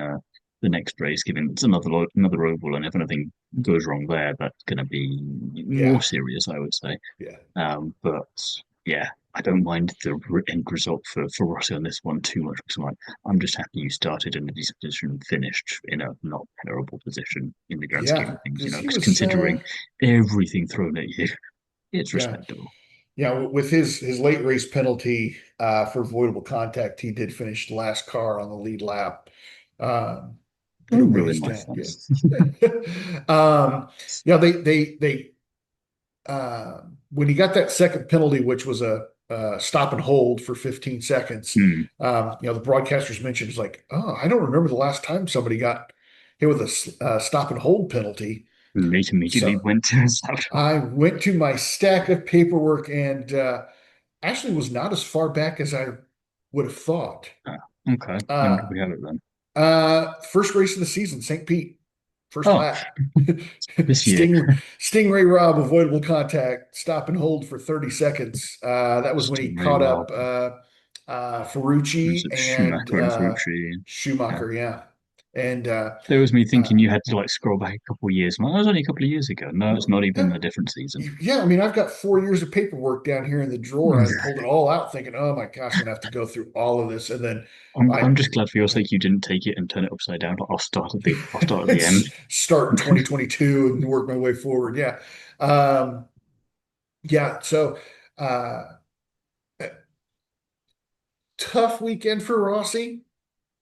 the next race, given it's another oval, and if anything goes wrong there, that's going to be more yeah, serious, I would say. yeah, But yeah, I don't mind the end result for Rossi on this one too much because I'm just happy you started in a decent position and finished in a not terrible position in the grand scheme yeah. of things, you Because know, he because was, considering everything thrown at you, it's yeah, respectable. yeah. With his late race penalty for avoidable contact, he did finish the last car on the lead lap. Um, could Don't have ruin raised my that, fun. yeah. Yeah, they when he got that second penalty, which was a stop and hold for 15 seconds, Hmm. the broadcasters mentioned it's like, oh, I don't remember the last time somebody got hit with a stop and hold penalty. Late immediately So went to South. I went to my stack of paperwork and actually was not as far back as I would have thought. Ah, okay. When Uh, did we have it then? First race of the season, St. Pete, first Oh, lap. this year. Stingray Rob, avoidable contact, stop and hold for 30 seconds. That was when he Stingray caught Rob. up Was Ferrucci it and Schumacher and Ferrucci? Yeah. Schumacher, yeah. And There was me uh, thinking you had to like scroll back a couple of years. Well, that was only a couple of years ago. No, it's well, not even yeah, a different season. yeah. I mean, I've got 4 years of paperwork down here in the drawer. I pulled it all out, thinking, "Oh my gosh, I'm gonna have to go through all of this." And then I'm I just glad for your sake you didn't take it and turn it upside down. I'll start at the end. start in 2022 and work my way forward. Yeah. Um, yeah. So, uh, tough weekend for Rossi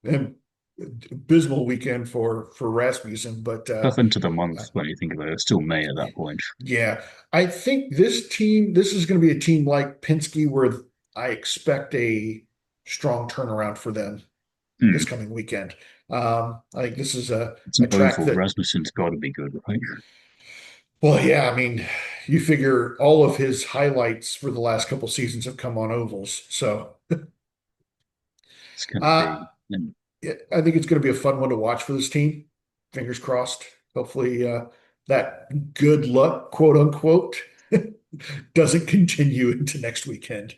and abysmal weekend for Rasmussen. But Tough into the month when you think about it. It's still May at that point. yeah, I think this is going to be a team like Penske where I expect a strong turnaround for them this Hmm. coming weekend. I think this is It's a an track oval. that, Rasmussen's got to be good, right? well, yeah, I mean, you figure all of his highlights for the last couple seasons have come on ovals. So, It's going to uh, be. And yeah, I think it's going to be a fun one to watch for this team. Fingers crossed. Hopefully, that good luck, quote unquote, doesn't continue into next weekend.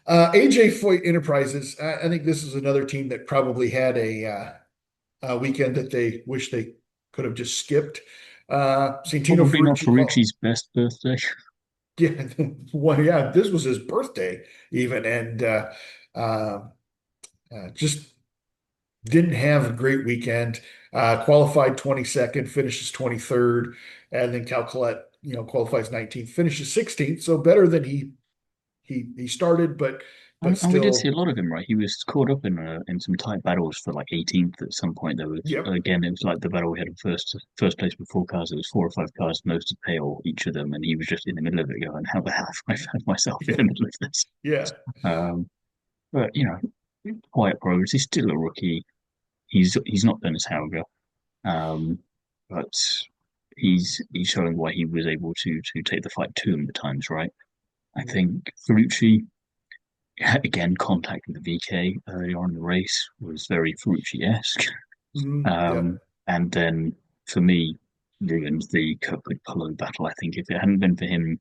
A.J Foyt Enterprises. I think this is another team that probably had a weekend that they wish they could have just skipped. Santino probably not Ferrucci. Ferrucci's best birthday. Yeah, well, yeah, this was his birthday even, and uh, just didn't have a great weekend. Qualified 22nd, finishes 23rd, and then Cal Colette, qualifies 19th, finishes 16th. So better than he started, but And we did see a still, lot of him, right? He was caught up in some tight battles for like 18th at some point. There was yep. again, it was like the battle we had in first place with four cars. It was four or five cars, most to tail each of them, and he was just in the middle of it, going, "How the hell have I found myself in the middle of this?" Yeah. Um, but quiet progress. He's still a rookie. He's not Dennis Hauger, but he's showing why he was able to take the fight to him at times, right? I think Ferrucci again, contact with the VK earlier on in the race was very Ferrucci-esque. Yep. And then for me, ruined the Kirkwood Polo battle. I think if it hadn't been for him,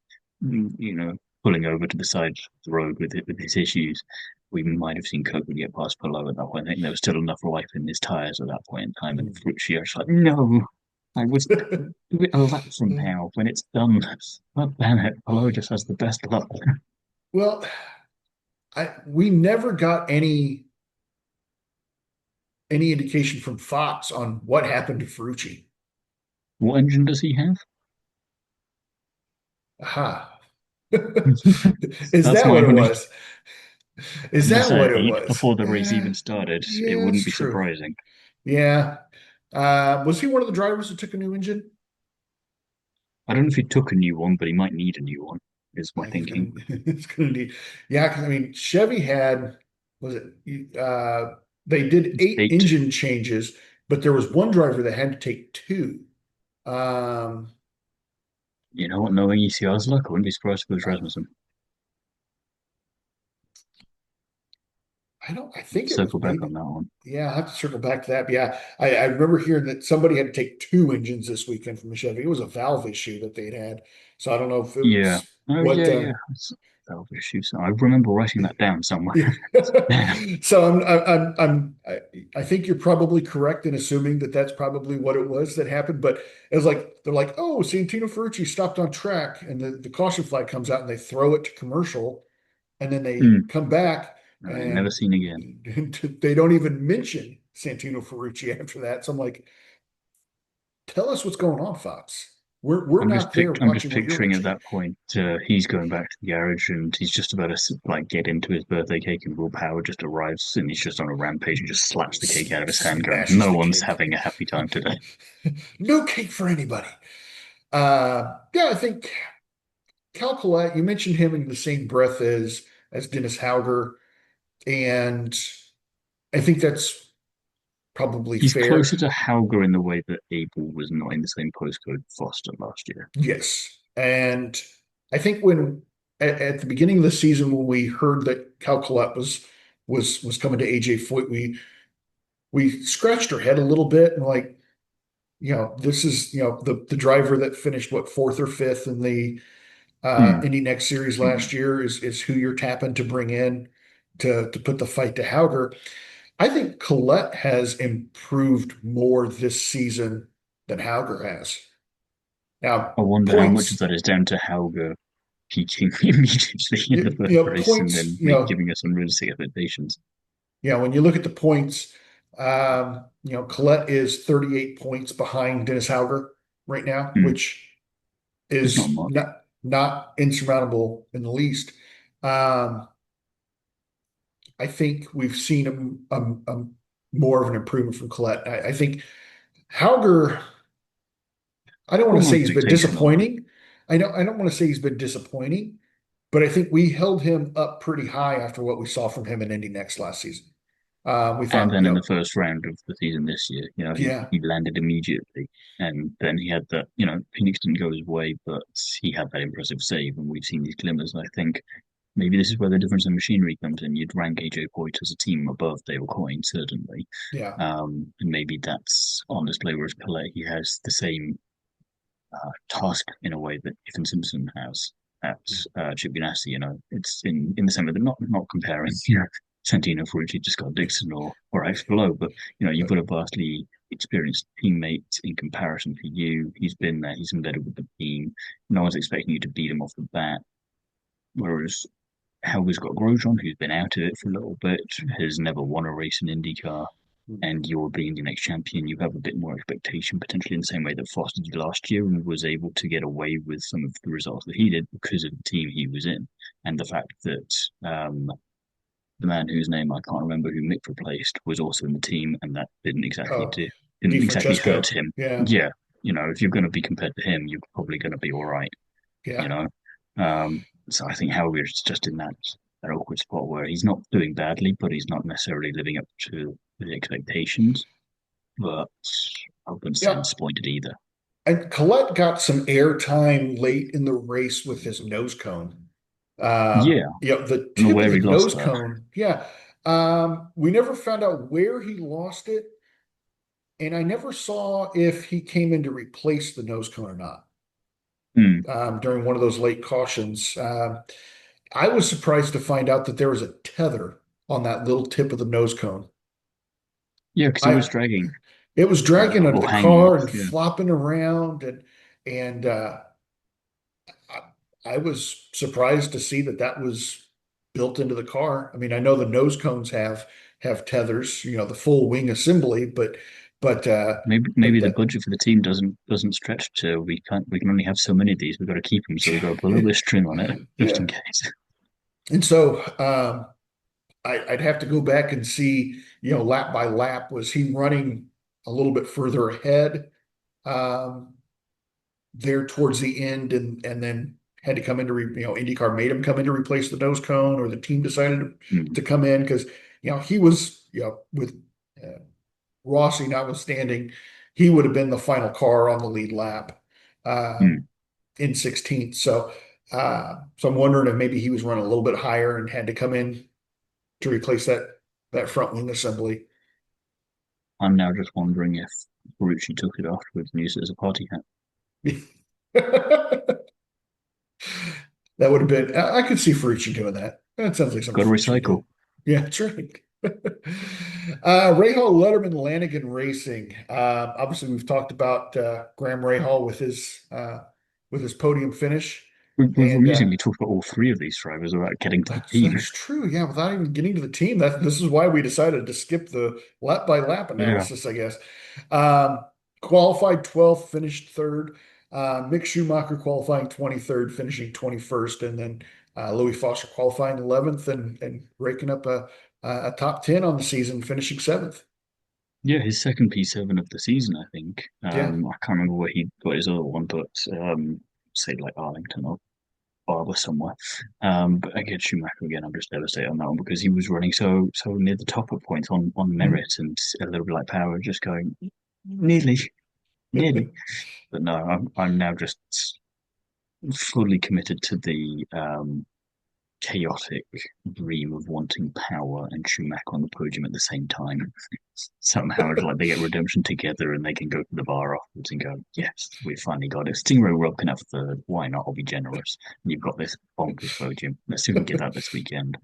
pulling over to the side of the road with his issues, we might have seen Kirkwood get past Polo at that point. I think there was still enough life in his tyres at that point in time. And Ferrucci was like, no, I was a lap from now when it's done. God damn it, Polo just has the best luck. Well, we never got any indication from Fox on what happened to Ferrucci. What engine does he have? Aha. Is That's that my what it only. was? Is They that said what it eight was? before the race even started. It Yeah, it's wouldn't be true. surprising. Yeah. Was he one of the drivers that took a new engine? I don't know if he took a new one, but he might need a new one, is my I think he's thinking. gonna it's gonna need, yeah, because I mean Chevy had, was it they did It's 8 eight. engine changes, but there was one driver that had to take two. Um You know what? Knowing ECR's luck, I wouldn't be surprised if it was I, Rasmussen. I don't, I think it was Circle back on maybe, that one. yeah, I have to circle back to that. But yeah, I remember hearing that somebody had to take two engines this weekend from the Chevy. It was a valve issue that they'd had. So I don't know if it Yeah. was Oh, what yeah, yeah. It's valve issue. So I remember writing that down somewhere. yeah. Damn. So I think you're probably correct in assuming that that's probably what it was that happened. But it was like they're like, oh, Santino Ferrucci stopped on track, and the caution flag comes out, and they throw it to commercial, and then they Hmm. come back, Never and seen again. they don't even mention Santino Ferrucci after that. So I'm like, tell us what's going on, Fox. We're not there I'm just watching what you're picturing at watching. that point, he's going back to the garage and he's just about to like get into his birthday cake, and Will Power just arrives and he's just on a rampage and just slaps the cake out of his hand, going, Smashes "No the one's cake. having a happy time today." No cake for anybody. Yeah, I think Cal Collette, you mentioned him in the same breath as Dennis Hauger, and I think that's probably He's fair. closer to Hauger in the way that Abel was not in the same postcode Foster last year. Yes. And I think when at the beginning of the season when we heard that Cal Collette was coming to A.J Foyt, we scratched our head a little bit and like, this is, the driver that finished what fourth or fifth in the Hmm. Indy NXT series last year is who you're tapping to bring in to put the fight to Hauger. I think Collette has improved more this season than Hauger has. Now, I wonder how much of points, that is down to Hauger peaking immediately in the first race and points, then maybe giving us unrealistic expectations. when you look at the points, Collette is 38 points behind Dennis Hauger right now, Hmm. which It's not is much. not insurmountable in the least. Um, I think we've seen a more of an improvement from Collette. I think Hauger, I don't want Got to more say he's been expectation of him. disappointing. I don't want to say he's been disappointing, but I think we held him up pretty high after what we saw from him in Indy next last season. We And thought, then in the first round of the season this year, yeah, he landed immediately. And then he had that, Phoenix didn't go his way, but he had that impressive save. And we've seen these glimmers. And I think maybe this is where the difference in machinery comes in. You'd rank A.J Foyt as a team above Dayle Coyne, certainly. yeah, And maybe that's on display, whereas Pellet, he has the same task in a way that Ethan Simpson has at Chip Ganassi. It's in the same way that not comparing, Santino Ferrucci to Scott Dixon or Alex Below, but you've but got a vastly experienced teammate in comparison to you. He's been there, he's embedded with the team. No one's expecting you to beat him off the bat. Whereas Helga's got Grosjean, who's been out of it for a little bit, has never won a race in IndyCar, and you're being the next champion, you have a bit more expectation, potentially in the same way that Foster did last year and was able to get away with some of the results that he did because of the team he was in. And the fact that the man whose name I can't remember who Mick replaced was also in the team, and that uh, didn't exactly hurt DeFrancesco, him. yeah, Yeah, if you're going to be compared to him, you're probably going to be all right. You yeah, know, so I think Howard is just in that awkward spot where he's not doing badly, but he's not necessarily living up to the expectations. But I wouldn't say I'm yeah. disappointed either. And Collette got some airtime late in the race with his nose cone. Yeah, The I don't know tip of where the he lost nose that. cone, yeah. We never found out where he lost it, and I never saw if he came in to replace the nose cone or not Hmm. during one of those late cautions. I was surprised to find out that there was a tether on that little tip of the nose cone. Yeah, because it was I dragging It was dragging under or the hanging car off. and Yeah, flopping around, and I, I was surprised to see that that was built into the car. I mean, I know the nose cones have tethers, the full wing assembly, but maybe the that budget for the team doesn't stretch to we can only have so many of these. We've got to keep them, so we've got to put a little bit of string on it just in yeah. case. And so I'd have to go back and see, lap by lap, was he running a little bit further ahead um, there towards the end, and then had to come in to IndyCar made him come in to replace the nose cone, or the team decided Hmm. to come in because he was with uh, Rossi notwithstanding, he would have been the final car on the lead lap Hmm. in 16th. So I'm wondering if maybe he was running a little bit higher and had to come in to replace that front wing assembly. I'm now just wondering if Ferrucci took it afterwards and used it as a party hat. That would have been, I could see Ferrucci doing that. That sounds like something Got to Ferrucci would recycle. do. Yeah, that's right. Rahal, Letterman, Lanigan Racing. Obviously, we've talked about Graham Rahal with his podium finish, We've and amusingly talked about all three of these drivers without getting to the that team. is true. Yeah, without even getting to the team, this is why we decided to skip the lap by lap Yeah. analysis, I guess. Um, Qualified 12th, finished third. Mick Schumacher qualifying 23rd, finishing 21st, and then Louis Foster qualifying 11th and raking up a top 10 on the season, finishing seventh. Yeah, his second P7 of the season, I think. Yeah. I can't remember where he got his other one, but say like Arlington or barber somewhere. But again, Schumacher again, I'm just devastated on that one because he was running so near the top at points on Mhm. merit and a little bit like power, just going nearly, nearly. But no, I'm now just fully committed to the chaotic dream of wanting power and Schumacher on the podium at the same time. Somehow it's like they get redemption together and they can go to the bar afterwards and go, yes, we finally got it. Stingray Rob can have third. Why not? I'll be generous. And you've got this bonkers podium. Let's see if we can get that this weekend.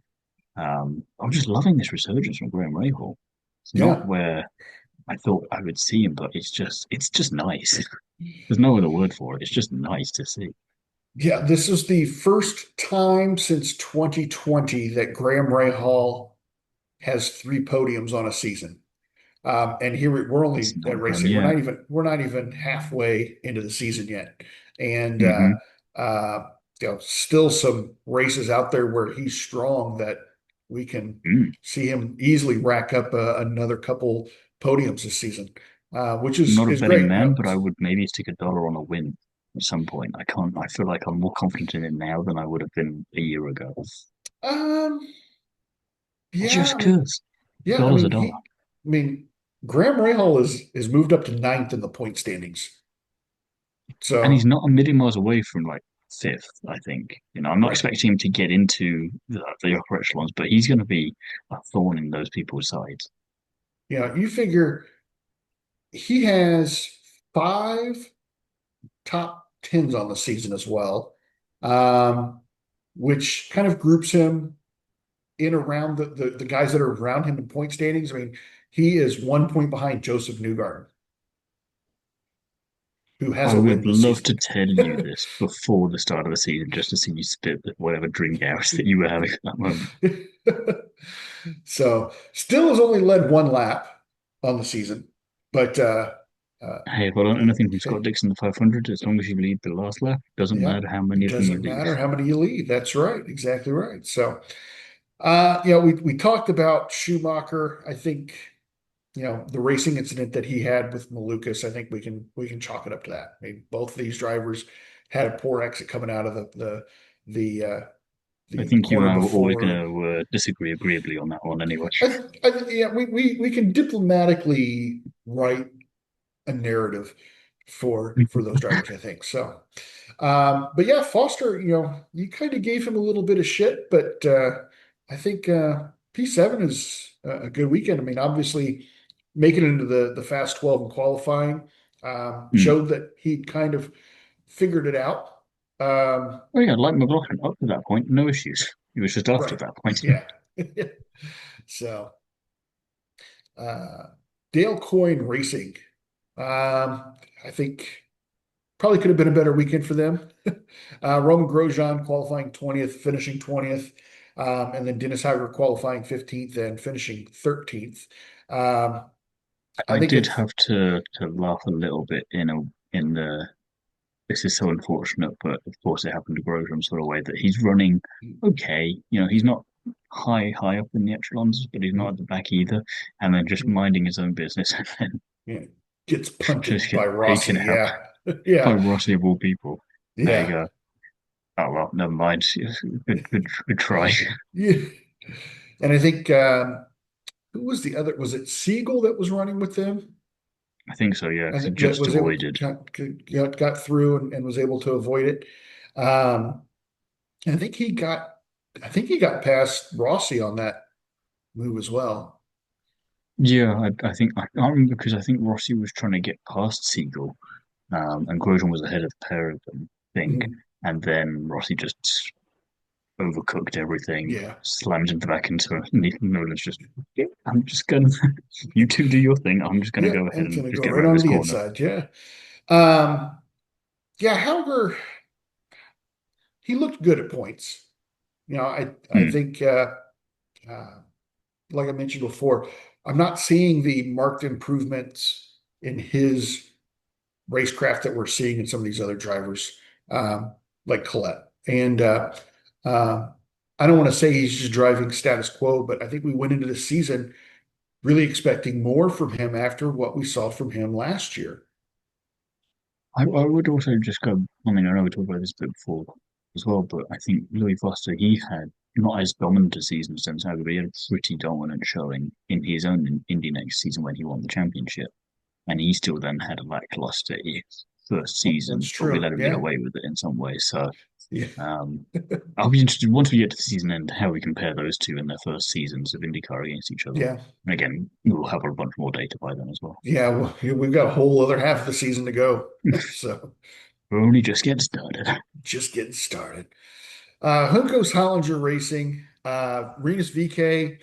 I'm just loving this resurgence from Graham Rahal. It's not Yeah. where I thought I would see him, but it's just nice. There's no other word for it. It's just nice to see. Yeah, this is the first time since 2020 that Graham Rahal has three podiums on a season. And here we're It's only at not race done day. yet. We're not even halfway into the season yet, and Hmm. uh, still some races out there where he's strong that we can Mm. see him easily rack up another couple podiums this season, which I'm not a is betting great. man, but I would maybe stick $1 on a win at some point. I can't. I feel like I'm more confident in it now than I would have been a year ago. Um, yeah, Just cause yeah, dollars a dollar, I mean, Graham Rahal is moved up to ninth in the point standings. and he's So, not a million miles away from like fifth. I think. I'm not right. expecting him to get into the upper echelons, but he's going to be a thorn in those people's sides. You figure he has five top tens on the season as well, um, which kind of groups him in around the guys that are around him in point standings. I mean, he is 1 point behind Joseph Newgarden, who has I a would win this love season. to tell you this before the start of the season, just to see you spit whatever drink out that you were having at that moment. So, still has only led one lap on the season, but uh, Hey, hold on, anything from Scott Dixon the 500, as long as you lead the last lap, doesn't yeah, matter how many it of them you doesn't leave. matter how many you lead. That's right, exactly right. So, we talked about Schumacher. I think the racing incident that he had with Malukas. I think we can chalk it up to that. I mean, both of these drivers had a poor exit coming out of the uh, I the think you and corner I were always going before. to disagree agreeably on that one anyway. Yeah, we can diplomatically write a narrative for those drivers, I think. So, but yeah, Foster, you kind of gave him a little bit of shit, but I think P7 is a good weekend. I mean, obviously, making it into the Fast 12 in qualifying Hmm. showed that he'd kind of figured it out. Um, Oh yeah, like McLaughlin, up to that point, no issues. It was just after right. that point. Yeah. So, uh, Dale Coyne Racing. I think probably could have been a better weekend for them. Roman Grosjean qualifying 20th, finishing 20th, and then Dennis Hauger qualifying 15th and finishing 13th. Um, I I think did if have to laugh a little bit in the this is so unfortunate, but of course it happened to Grosjean sort of way that he's running okay. He's not high up in the echelons, but he's not at the back either, and then just minding his own business and then yeah, gets just punted get by taken Rossi. out Yeah. by Yeah. Rossi of all people. There you Yeah. go. Oh well, never mind. Good try. Yeah. And I think who was the other? Was it Siegel that was running with them? I think so, yeah, I 'cause he think that just was able to avoided. got through and was able to avoid it. Um, I think he got past Rossi on that move as well. Yeah, I think I can't remember because I think Rossi was trying to get past Siegel, and Grosjean was ahead of the pair of them, I think. Mhm. And then Rossi just overcooked everything, Yeah. slammed into the back into Nathan Nolan's just, "Yeah, I'm just gonna, you two do your thing. I'm just gonna Yeah. go ahead I'm and gonna just go get right around onto this the corner. inside. Yeah. Um, yeah, however, he looked good at points. I Hmm. think uh, like I mentioned before, I'm not seeing the marked improvements in his racecraft that we're seeing in some of these other drivers, like Collette. And uh, I don't want to say he's just driving status quo, but I think we went into the season really expecting more from him after what we saw from him last year. I would also just go, I mean, I know we talked about this a bit before. as well. But I think Louis Foster, he had not as dominant a season as Santiago, but he had a pretty dominant showing in his own Indy next season when he won the championship. And he still then had a lackluster first Oh, that's season, but we true. let him get Yeah. away with it in some ways. So Yeah. um, I'll be interested once we get to the season end how we compare those two in their first seasons of IndyCar against each other. Yeah. And again, we'll have a bunch more data by then as well. Yeah. Well, we've got a whole other half of the season to go. So We're only just getting started. just getting started. Juncos Hollinger Racing, Renus VK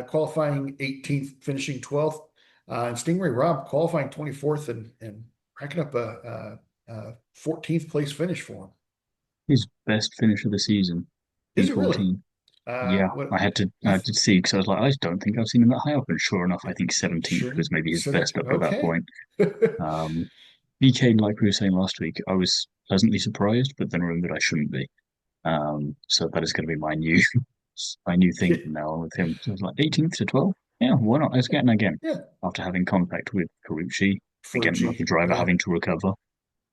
qualifying 18th, finishing 12th, and Stingray Rob qualifying 24th and racking up a 14th place finish for him. His best finish of the season, Is it really? P14. Yeah, What I had to see because I was like, I don't think I've seen him that high up. And sure enough, I think 17th sure. was maybe his best 17. up to that Okay. point. BK, like we were saying last week, I was pleasantly surprised, but then remembered I shouldn't be. So that is going to be my new my new thing from now on with him. So it's like 18th to 12th. Yeah, why not? Let's get in again. Yeah. After having contact with Carucci, again, Ferrucci. rookie driver Yeah. having to recover.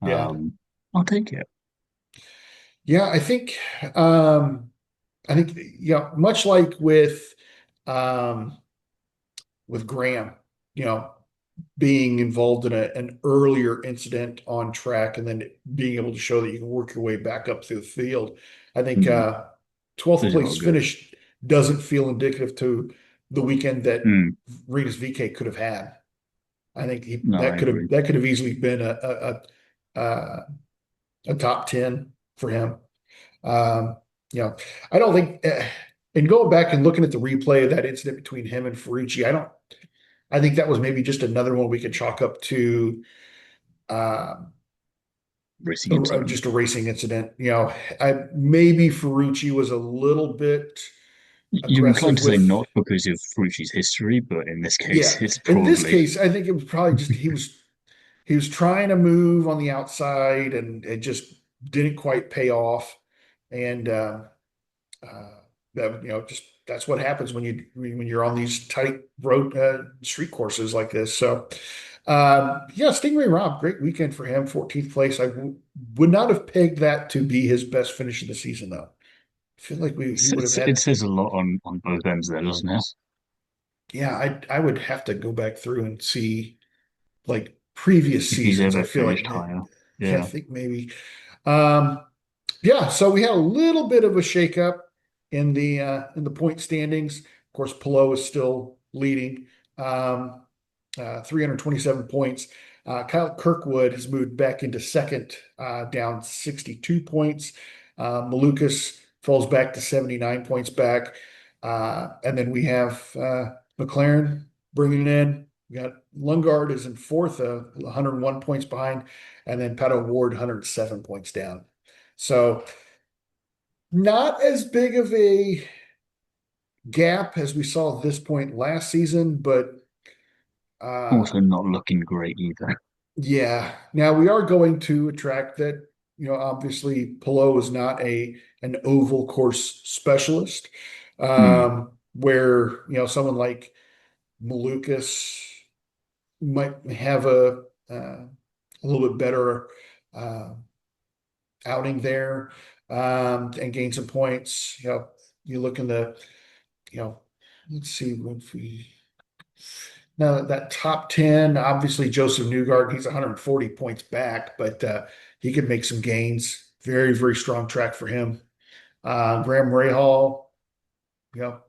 Yeah. I'll take it. Yeah. Um, much like um, with Graham, you know, being involved in an earlier incident on track and then being able to show that you can work your way back up through the field. I think Mm, 12th those are all place good. finish doesn't feel indicative to the weekend that Mm, Renus VK could have had. I think no, I agree. that could have easily been a top 10 for him. Um, you know, I don't think, and going back and looking at the replay of that incident between him and Ferrucci, I think that was maybe just another one we could chalk up to uh, Racing incident. just a racing incident. Maybe Ferrucci was a little bit You're inclined aggressive to say with, not because of Frucci's history, but in this case, yeah. it's In this probably case, I think it was probably just he was trying to move on the outside and it just didn't quite pay off. And uh, that just that's what happens when you're on these tight road street courses like this. So yeah, Stingray Rob, great weekend for him, 14th place. Would not have pegged that to be his best finish of the season though. I feel like he would have it had, says a lot on both ends there, doesn't it? yeah, I would have to go back through and see like previous If he's seasons. I ever feel like finished higher. yeah, I Yeah. think maybe. Um, Yeah, so we had a little bit of a shakeup in the point standings. Of course, Pillow is still leading, 327 points. Kyle Kirkwood has moved back into second, down 62 points. Malukas falls back to 79 points back. And then we have McLaren bringing it in. We got Lundgaard is in fourth, 101 points behind, and then Pato Ward 107 points down. So not as big of a gap as we saw at this point last season, but uh, Also not looking great either. yeah. Now we are going to a track that, obviously Pillow is not an oval course specialist, Hmm. where, someone like Malukas might have a little bit better uh, outing there, and gain some points. You look in you know, let's see if we now that top 10, obviously Joseph Newgarden, he's 140 points back, but he could make some gains. Very, very strong track for him. Graham Rahal, you know,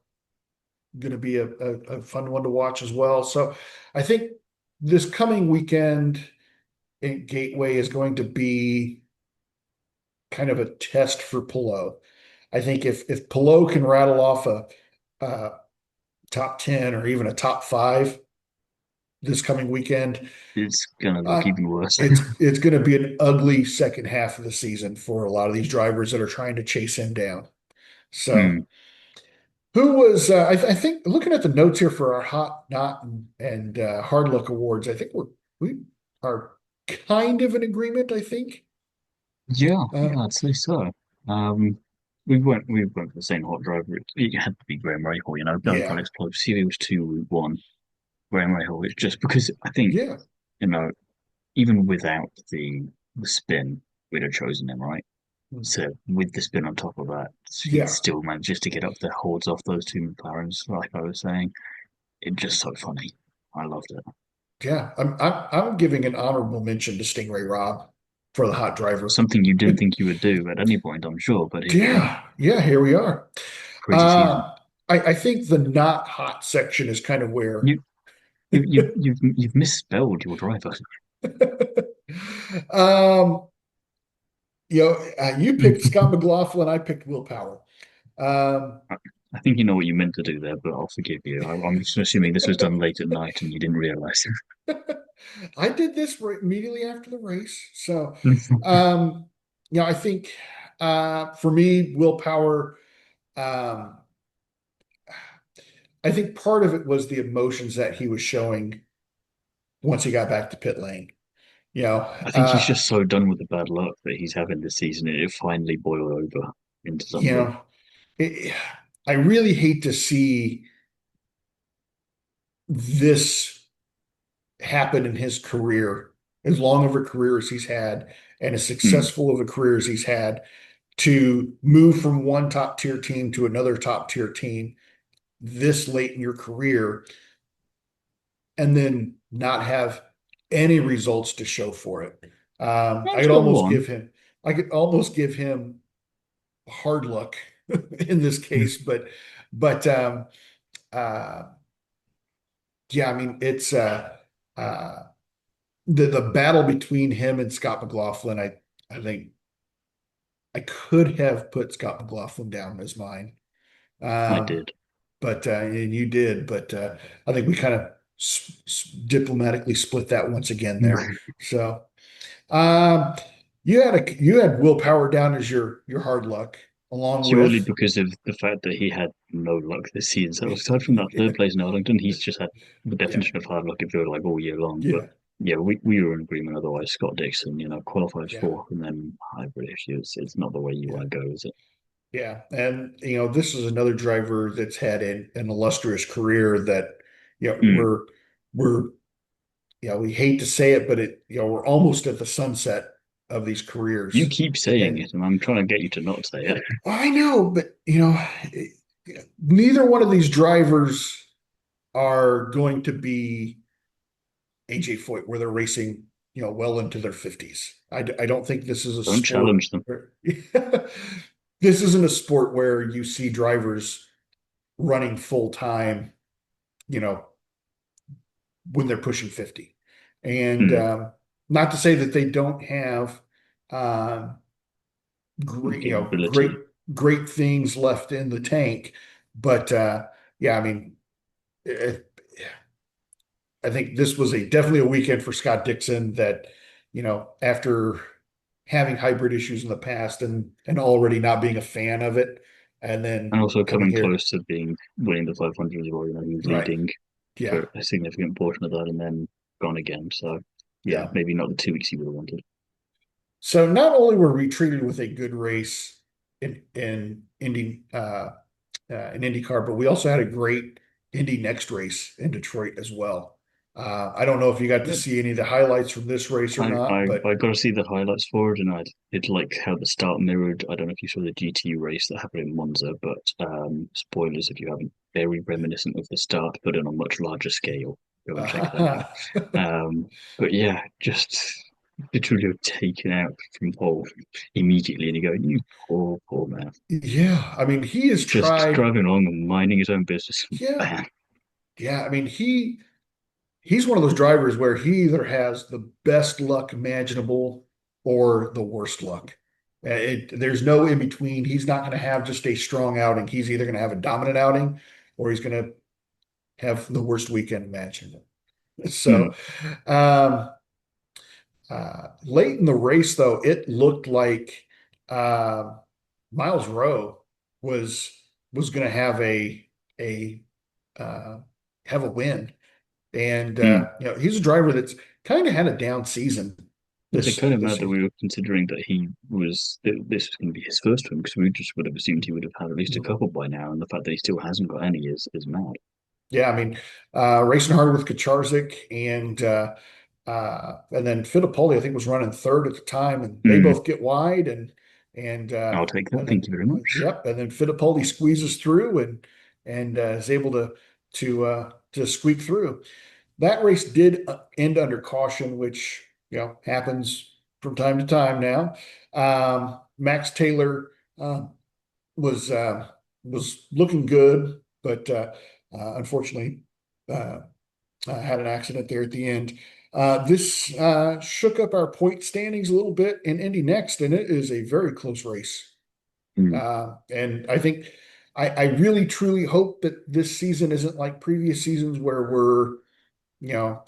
going to be a fun one to watch as well. So I think this coming weekend in Gateway is going to be kind of a test for Pillow. I think if Pillow can rattle off a top 10 or even a top five this coming weekend, It's gonna look uh, even worse. it's going to be an ugly second half of the season for a lot of these drivers that are trying to chase him down. So, Hmm. who was I think looking at the notes here for our hot, not, and hard luck awards, I think we are kind of in agreement. I think. Yeah, Uh, I'd say so. Um, we went for the same hot driver. It had to be Graham Rahal, going for an yeah, explosive. See, it was 2-1. Graham Rahal. It's just because I think, yeah, you know, even without the spin, we'd have chosen him, right? So with the spin on top of that, he Yeah, still manages to get up there, holds off those two McLarens, like I was saying. It's just so funny. I loved it. yeah. I'm giving an honorable mention to Stingray Rob for the hot driver. Something you didn't think you would do at any point, I'm sure, but here we are. Yeah, yeah. Here we are. Crazy season. Uh, I think the not hot section is kind of where. You you've misspelled your driver. um, you picked Scott McLaughlin. I picked Will Power. Um, I think you know what you meant to do there, but I'll forgive you. I'm just assuming this was done late at night and you didn't realize I did this immediately after the race. So, it. um, I think for me, willpower, um, I think part of it was the emotions that he was showing once he got back to pit lane. You know, I think he's just so done with the bad luck that he's having this season. It finally boiled over into you something. know, it, I really hate to see this happen in his career, as long of a career as he's had, and as Hmm. successful of a career as he's had, to move from one top tier team to another top tier team this late in your career and then not have any results to show for it. I'm still one. I could almost give him hard luck in this case, but uh, yeah, I mean uh, the battle between him and Scott McLaughlin. I think I could have put Scott McLaughlin down as mine. I Um, did. but and you did, but I think we kind of diplomatically split that once again there. So um, you had willpower down as your hard luck, along Purely with because of the fact that he had no luck this season. So aside from that third place in Arlington, he's just had the yeah, definition of hard luck, if you like, all year long. But yeah, yeah, we were in agreement otherwise. Scott Dixon, qualified yeah, fourth and then hybrid issues. It's not the way you yeah, want to go, is it? yeah. And this is another driver that's had an illustrious career that Mm. we're we hate to say it, but we're almost at the sunset of these You careers. keep saying And it, and I'm trying to get you to not say it. I know, but neither one of these drivers are going to be A.J Foyt, where they're racing, well into their 50s. I don't think this is a Don't sport challenge them. where this isn't a sport where you see drivers running full time, you know, when they're pushing 50. And Mm. not to say that they don't have um, great, Capability. great things left in the tank, but yeah, I mean, it, I think this was definitely a weekend for Scott Dixon that, after having hybrid issues in the past and already not being a fan of it, and And then also coming coming here, close to being winning the 500 as well. He was right? leading Yeah, for a significant portion of that and then gone again. So yeah, yeah. maybe not the 2 weeks he would have wanted. So not only were we treated with a good race in IndyCar, but we also had a great Indy Next race in Detroit as well. I don't know if you got to Yeah. see any of the highlights from this race or I, not, I but I got to see the highlights for it, and I did like how the start mirrored. I don't know if you saw the GTU race that happened in Monza, but spoilers if you haven't. Very reminiscent of the start, but on a much larger scale. Go and check that out. But yeah, just literally taken out from pole immediately, and you go, you poor man, yeah, I mean, he has just tried. driving along and minding his own business. Yeah, Bam. yeah. I mean, he's one of those drivers where he either has the best luck imaginable or the worst luck. There's no in between. He's not going to have just a strong outing. He's either going to have a dominant outing or he's going to have the worst weekend imaginable. So, Hmm. um, late in the race, though, it looked like uh, Miles Rowe was was going to a uh, have a win. And Hmm. he's a driver that's kind of had a down season It's this kind of this mad that season. we were considering that this was going to be his first one because we just would have assumed he would have had at least a couple by now, and the fact that he still hasn't got any is mad. Yeah, I mean, racing hard with Kucharzik and then Fittipaldi, I think, was running third at the time, and they Hmm. both get wide, and and I'll take that. and Thank then you very much. yep, and then Fittipaldi squeezes through and is able to squeak through. That race did end under caution, which happens from time to time now. Max Taylor was was looking good, but unfortunately uh, had an accident there at the end. This shook up our point standings a little bit in Indy Next, and it is a very close race. Mm, And I think I really truly hope that this season isn't like previous seasons where you know,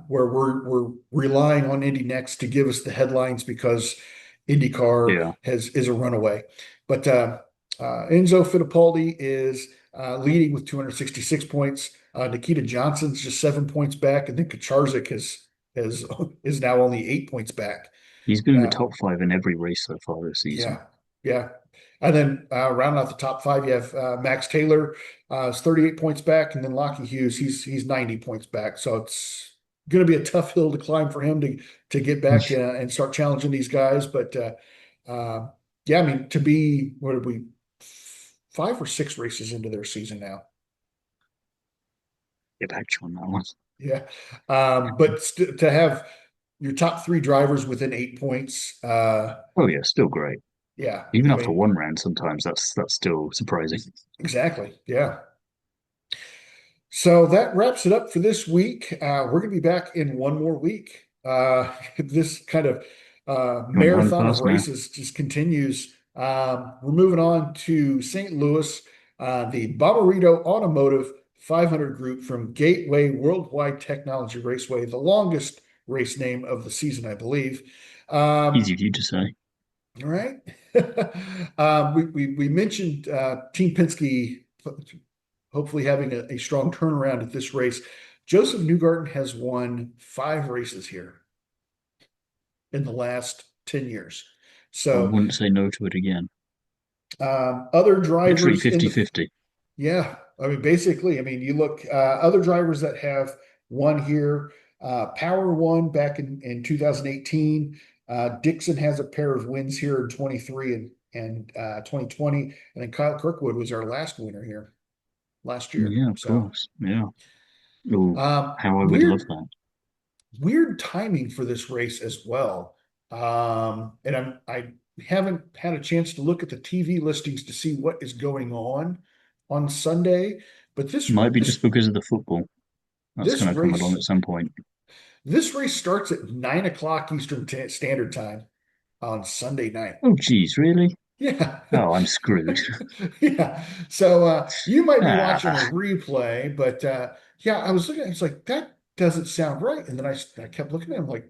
we're relying on Indy Next to give us the headlines because IndyCar yeah, is a runaway. But Enzo Fittipaldi is leading with 266 points. Nikita Johnson's just 7 points back, and then Kacharzik has is now only 8 points back. he's been in the Uh, top five in every race so far this season. yeah, yeah. And then rounding out the top five, you have Max Taylor is 38 points back, and then Lockie Hughes, he's 90 points back. So it's going to be a tough hill to climb for him to get back and start challenging these guys. But yeah, I mean, to be what are we 5 or 6 races into their season now? Get back to you on that one. Yeah, but to have your top three drivers within 8 points, Oh yeah, still great. yeah, Even I after mean, one round, sometimes that's still surprising. exactly, yeah. So that wraps it up for this week. We're going to be back in one more week. This kind of Went by marathon of fast now. races just continues. We're moving on to St. Louis, the Bommarito Automotive 500 group from Gateway Worldwide Technology Raceway, the longest race name of the season, I believe. Easy for you to say. All right. We mentioned Team Penske hopefully having a strong turnaround at this race. Joseph Newgarden has won 5 races here in the last 10 years. I So wouldn't say no to it again. other Literally drivers in the 50-50. yeah, I mean basically, I mean you look other drivers that have won here. Power won back in 2018. Dixon has a pair of wins here in 23 and 2020, and then Kyle Kirkwood was our last winner here last year. Yeah, of So course. Yeah. Oh, how I would love weird that. weird timing for this race as well. And I haven't had a chance to look at the TV listings to see what is going on Sunday, but Might be just because of the football. That's this going to come along race at some point. this race starts at 9 o'clock Eastern Standard Time on Sunday night. Oh, geez, really? Yeah. Oh, I'm screwed. Yeah. So you might be watching a Ah, replay, but yeah, I was looking, it's like that doesn't sound right. And then I kept looking at it, I'm like,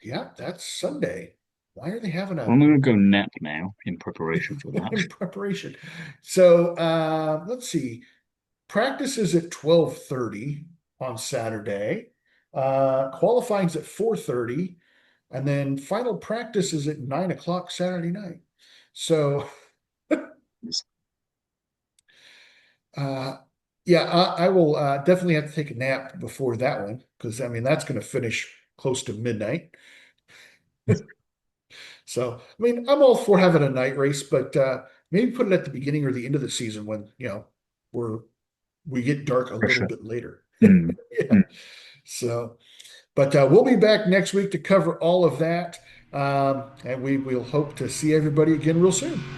yeah, that's Sunday. Why are they having I'm a going to go nap now in preparation for that. in preparation? So let's see. Practice is at 12:30 on Saturday. Qualifying's at 4:30, and then final practice is at 9 o'clock Saturday night. So uh yeah, I will definitely have to take a nap before that one because I mean that's going to finish close to midnight. So, I mean, I'm all for having a night race, but maybe put it at the beginning or the end of the season when, we're we get dark a little Pressure. bit later. Mm, Yeah. mm. So, but we'll be back next week to cover all of that. And we will hope to see everybody again real soon.